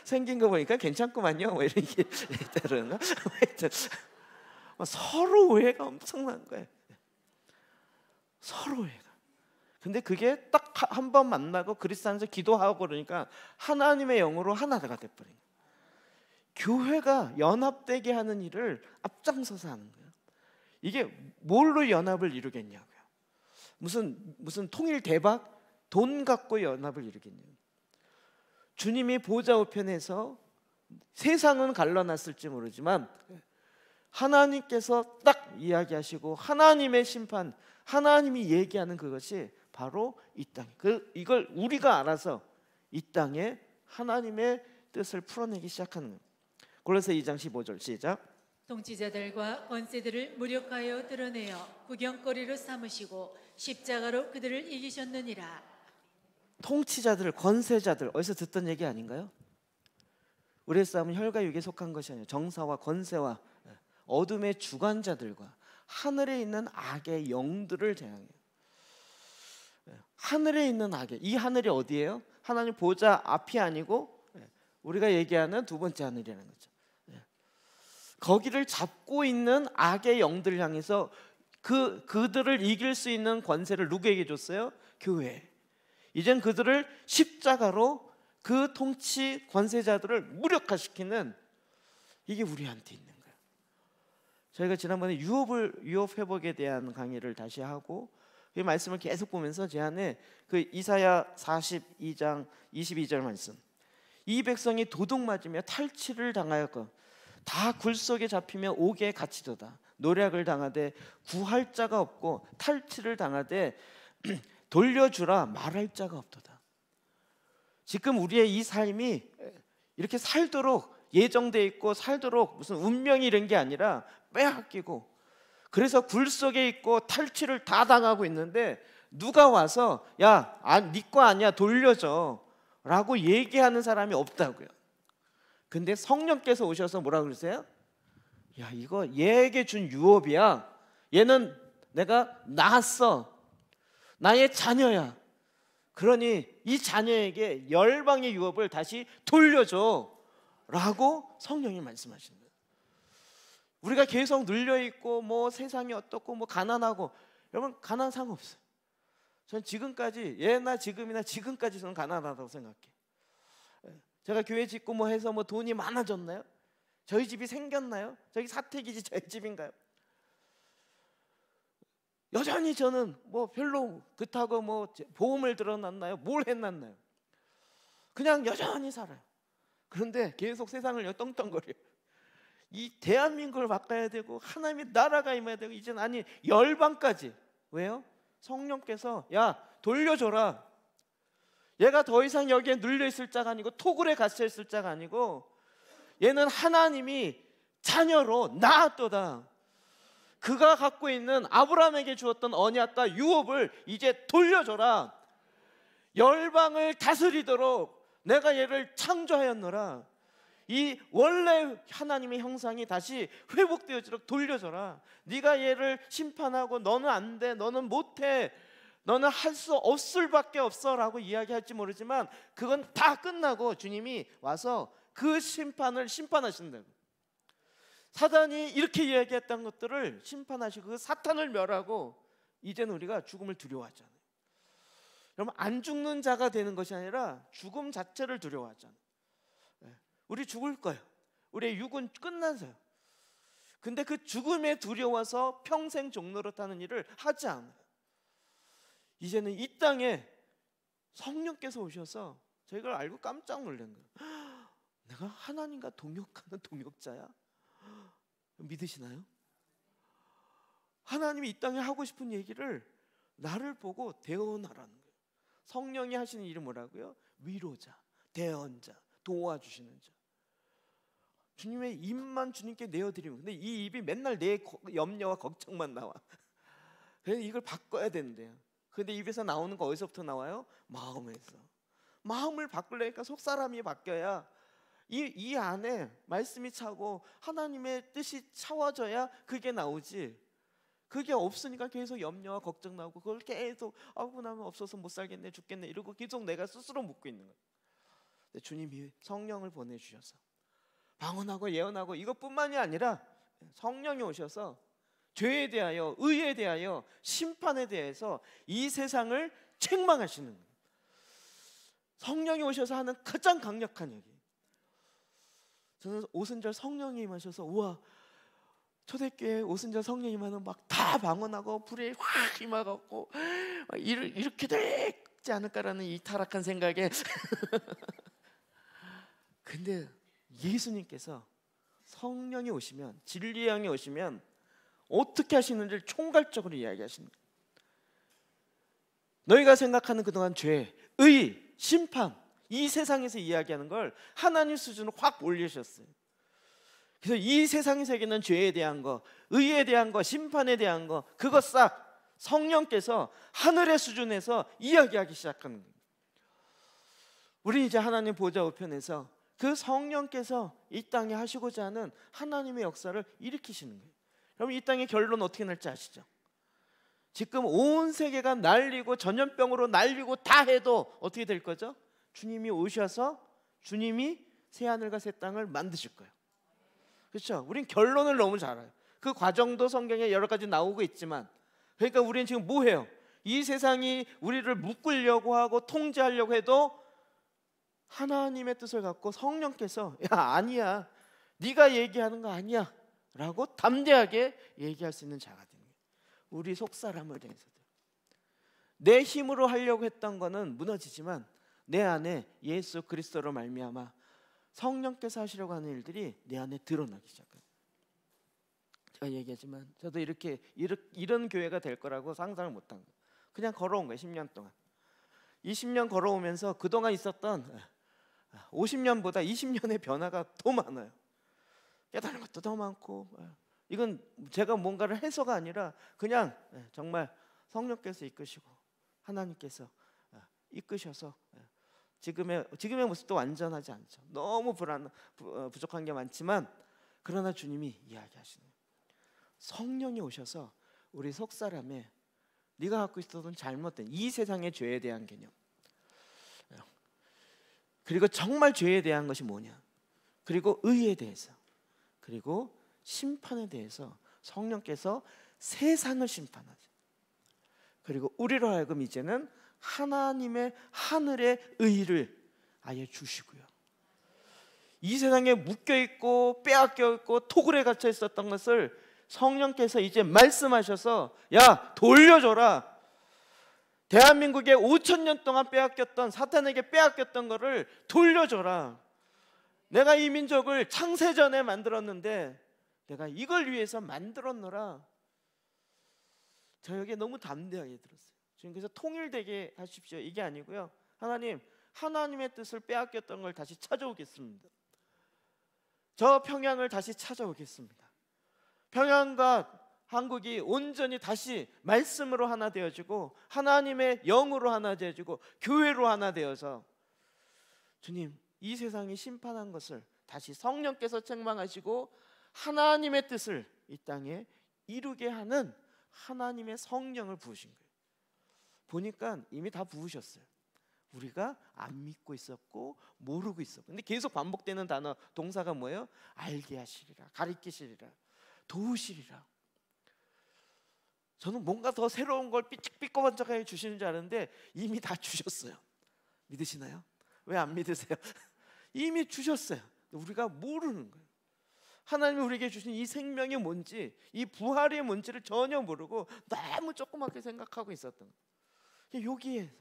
생긴 거 보니까 괜찮구만요. 뭐 이런 게 있다는가? 서로 오해가 엄청난 거예요. 서로 오해가. 근데 그게 딱 한 번 만나고 그리스도 안에서 기도하고 그러니까 하나님의 영으로 하나가 돼버린 거예요. 교회가 연합되게 하는 일을 앞장서서 하는 거예요. 이게 뭘로 연합을 이루겠냐고요. 무슨 통일 대박? 돈 갖고 연합을 이루겠냐고요. 주님이 보좌 우편에서 세상은 갈라놨을지 모르지만 하나님께서 딱 이야기하시고 하나님의 심판, 하나님이 얘기하는 그것이 바로 이 땅. 이걸 우리가 알아서 이 땅에 하나님의 뜻을 풀어내기 시작하는 거예요. 골로새 2장 15절 시작. 통치자들과 권세들을 무력하여 드러내어 구경거리로 삼으시고 십자가로 그들을 이기셨느니라. 통치자들, 권세자들 어디서 듣던 얘기 아닌가요? 우리의 싸움은 혈과 육에 속한 것이 아니라 정사와 권세와 어둠의 주관자들과 하늘에 있는 악의 영들을 대항해요. 하늘에 있는 악의, 이 하늘이 어디예요? 하나님 보좌 앞이 아니고 우리가 얘기하는 두 번째 하늘이라는 거죠. 거기를 잡고 있는 악의 영들을 향해서 그들을 이길 수 있는 권세를 누구에게 줬어요? 교회. 이젠 그들을 십자가로 그 통치 권세자들을 무력화시키는 이게 우리한테 있는 거예요. 저희가 지난번에 유업 회복에 대한 강의를 다시 하고 그 말씀을 계속 보면서 제 안에 그 이사야 42장 22절 말씀, 이 백성이 도둑 맞으며 탈취를 당하였고 다 굴 속에 잡히며 옥에 갇히도다. 노략을 당하되 구할 자가 없고 탈취를 당하되 돌려주라 말할 자가 없도다. 지금 우리의 이 삶이 이렇게 살도록 예정돼 있고 살도록 무슨 운명이 이런 게 아니라 빼앗기고, 그래서 굴 속에 있고 탈취를 다 당하고 있는데 누가 와서 야, 네 거 아니야 돌려줘 라고 얘기하는 사람이 없다고요. 근데 성령께서 오셔서 뭐라 그러세요? 야, 이거 얘에게 준 유업이야. 얘는 내가 낳았어. 나의 자녀야. 그러니 이 자녀에게 열방의 유업을 다시 돌려줘 라고 성령이 말씀하시는 거예요. 우리가 계속 눌려있고 뭐 세상이 어떻고 뭐 가난하고, 여러분 가난 상관없어요. 전 지금까지 예나 지금이나 지금까지 저는 가난하다고 생각해요. 제가 교회 짓고 뭐 해서 뭐 돈이 많아졌나요? 저희 집이 생겼나요? 저기 사택이지 저희 집인가요? 여전히 저는 뭐 별로 그렇다고 뭐 보험을 들어놨나요? 뭘 해놨나요? 그냥 여전히 살아요. 그런데 계속 세상을 떵떵거려요. 이 대한민국을 바꿔야 되고 하나님의 나라가 임해야 되고 이제는 아니 열방까지. 왜요? 성령께서 야 돌려줘라. 얘가 더 이상 여기에 눌려있을 자가 아니고 토굴에 갇혀있을 자가 아니고 얘는 하나님이 자녀로 낳았도다. 그가 갖고 있는 아브라함에게 주었던 언약과 유업을 이제 돌려줘라. 열방을 다스리도록 내가 얘를 창조하였노라. 이 원래 하나님의 형상이 다시 회복되어지도록 돌려줘라. 네가 얘를 심판하고 너는 안 돼, 너는 못해, 너는 할 수 없을 밖에 없어 라고 이야기할지 모르지만 그건 다 끝나고 주님이 와서 그 심판을 심판하신다고. 사단이 이렇게 이야기했던 것들을 심판하시고 그 사탄을 멸하고 이제는 우리가 죽음을 두려워하잖아요. 여러분, 안 죽는 자가 되는 것이 아니라 죽음 자체를 두려워하잖아요. 우리 죽을 거예요. 우리의 육은 끝나서요. 근데 그 죽음에 두려워서 평생 종노릇하는 일을 하지 않아요. 이제는 이 땅에 성령께서 오셔서 저희가 알고 깜짝 놀란 거예요. 내가 하나님과 동역하는 동역자야? 믿으시나요? 하나님이 이 땅에 하고 싶은 얘기를 나를 보고 대언하라는 거예요. 성령이 하시는 일이 뭐라고요? 위로자, 대언자, 도와주시는 자. 주님의 입만 주님께 내어드리면, 근데 이 입이 맨날 내 염려와 걱정만 나와. 그래서 이걸 바꿔야 되는데요. 근데 입에서 나오는 거 어디서부터 나와요? 마음에서. 마음을 바꾸려니까 속사람이 바뀌어야 이 안에 말씀이 차고 하나님의 뜻이 차워져야 그게 나오지. 그게 없으니까 계속 염려와 걱정 나오고 그걸 계속 아우 나는 없어서 못 살겠네, 죽겠네 이러고 계속 내가 스스로 묻고 있는 거예요. 근데 주님이 성령을 보내주셔서 방언하고 예언하고 이것뿐만이 아니라 성령이 오셔서 죄에 대하여, 의에 대하여, 심판에 대해서 이 세상을 책망하시는 거예요. 성령이 오셔서 하는 가장 강력한 얘기. 저는 오순절 성령이 임하셔서 우와, 초대교회 오순절 성령이 임하는 막 다 방언하고 불에 확 임하고 이렇게 되지 않을까라는 이 타락한 생각에 근데 예수님께서 성령이 오시면, 진리의 영이 오시면 어떻게 하시는지를 총괄적으로 이야기하십니다. 너희가 생각하는 그동안 죄, 의, 심판, 이 세상에서 이야기하는 걸 하나님 수준으로 확 올리셨어요. 그래서 이 세상에서 얘기하는 죄에 대한 거, 의에 대한 거, 심판에 대한 거, 그거 싹 성령께서 하늘의 수준에서 이야기하기 시작하는 거예요. 우리 이제 하나님 보좌 우편에서 그 성령께서 이 땅에 하시고자 하는 하나님의 역사를 일으키시는 거예요. 그럼 이 땅의 결론 어떻게 날지 아시죠? 지금 온 세계가 날리고 전염병으로 날리고 다 해도 어떻게 될 거죠? 주님이 오셔서 주님이 새하늘과 새 땅을 만드실 거예요. 그렇죠? 우린 결론을 너무 잘 알아요. 그 과정도 성경에 여러 가지 나오고 있지만, 그러니까 우리는 지금 뭐 해요? 이 세상이 우리를 묶으려고 하고 통제하려고 해도 하나님의 뜻을 갖고 성령께서 야 아니야, 네가 얘기하는 거 아니야 라고 담대하게 얘기할 수 있는 자가 되는 거예요. 우리 속사람을 대해서도 내 힘으로 하려고 했던 거는 무너지지만 내 안에 예수 그리스도로 말미암아 성령께서 하시려고 하는 일들이 내 안에 드러나기 시작해요. 제가 얘기하지만 저도 이런 교회가 될 거라고 상상을 못한 거예요. 그냥 걸어온 거예요. 10년 동안. 20년 걸어오면서 그동안 있었던 50년보다 20년의 변화가 더 많아요. 깨달은 것도 더 많고, 이건 제가 뭔가를 해서가 아니라 그냥 정말 성령께서 이끄시고 하나님께서 이끄셔서 지금의 모습도 완전하지 않죠. 너무 부족한 게 많지만 그러나 주님이 이야기하시는 거예요. 성령이 오셔서 우리 속사람에 네가 갖고 있었던 잘못된 이 세상의 죄에 대한 개념, 그리고 정말 죄에 대한 것이 뭐냐, 그리고 의에 대해서, 그리고 심판에 대해서 성령께서 세상을 심판하죠. 그리고 우리로 하여금 이제는 하나님의 하늘의 의를 아예 주시고요. 이 세상에 묶여있고 빼앗겨있고 토굴에 갇혀 있었던 것을 성령께서 이제 말씀하셔서 야 돌려줘라. 대한민국에 5,000년 동안 빼앗겼던, 사탄에게 빼앗겼던 거를 돌려줘라. 내가 이 민족을 창세전에 만들었는데 내가 이걸 위해서 만들었노라. 저 여기에 너무 담대하게 들었어요. 주님께서 통일되게 하십시오 이게 아니고요, 하나님의 뜻을 빼앗겼던 걸 다시 찾아오겠습니다. 저 평양을 다시 찾아오겠습니다. 평양과 한국이 온전히 다시 말씀으로 하나 되어지고 하나님의 영으로 하나 되어지고 교회로 하나 되어서 주님 이 세상이 심판한 것을 다시 성령께서 책망하시고 하나님의 뜻을 이 땅에 이루게 하는 하나님의 성령을 부으신 거예요. 보니까 이미 다 부으셨어요. 우리가 안 믿고 있었고 모르고 있었고, 근데 계속 반복되는 단어 동사가 뭐예요? 알게 하시리라, 가리키시리라, 도우시리라. 저는 뭔가 더 새로운 걸 삐쩍삐쩍하게 주시는 줄 알았는데 이미 다 주셨어요. 믿으시나요? 왜 안 믿으세요? 이미 주셨어요. 우리가 모르는 거예요. 하나님이 우리에게 주신 이 생명이 뭔지, 이 부활이 뭔지를 전혀 모르고 너무 조그맣게 생각하고 있었던 거예요. 여기에서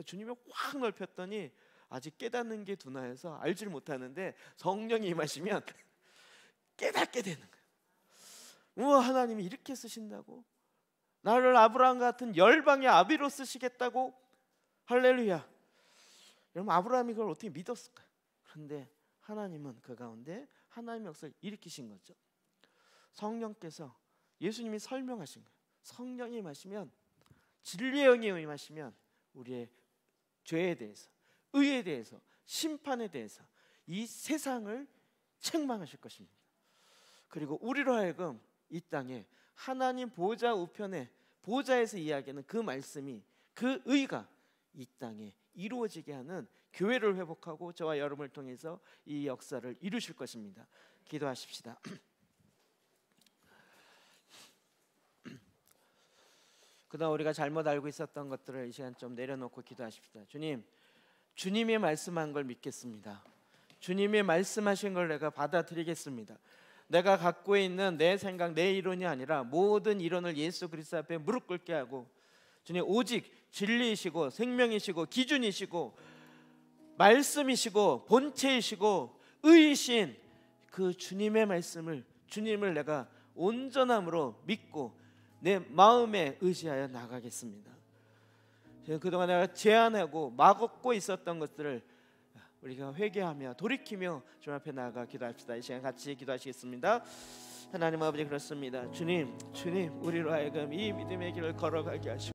주님이 확 넓혔더니 아직 깨닫는 게 둔하여서 알질 못하는데 성령이 임하시면 깨닫게 되는 거예요. 우와, 하나님이 이렇게 쓰신다고? 나를 아브라함 같은 열방의 아비로 쓰시겠다고? 할렐루야. 여러분, 아브라함이 그걸 어떻게 믿었을까요? 그런데 하나님은 그 가운데 하나님의 역사를 일으키신 거죠. 성령께서, 예수님이 설명하신 거예요. 성령이 임하시면, 진리의 영이 임하시면 우리의 죄에 대해서, 의에 대해서, 심판에 대해서 이 세상을 책망하실 것입니다. 그리고 우리로 하여금 이 땅에 하나님 보좌 우편에, 보좌에서 이야기하는 그 말씀이, 그 의가 이 땅에 이루어지게 하는 교회를 회복하고 저와 여러분을 통해서 이 역사를 이루실 것입니다. 기도하십시다. 그동안 우리가 잘못 알고 있었던 것들을 이 시간 좀 내려놓고 기도하십시다. 주님, 주님이 말씀한 걸 믿겠습니다. 주님이 말씀하신 걸 내가 받아들이겠습니다. 내가 갖고 있는 내 생각, 내 이론이 아니라 모든 이론을 예수 그리스도 앞에 무릎 꿇게 하고, 주님 오직 진리이시고 생명이시고 기준이시고 말씀이시고 본체이시고 의이신 그 주님의 말씀을, 주님을 내가 온전함으로 믿고 내 마음에 의지하여 나가겠습니다. 그동안 내가 제한하고 막고 있었던 것들을 우리가 회개하며 돌이키며 주님 앞에 나아가 기도합시다. 이 시간 같이 기도하시겠습니다. 하나님 아버지, 그렇습니다. 주님 우리로 하여금 이 믿음의 길을 걸어가게 하시고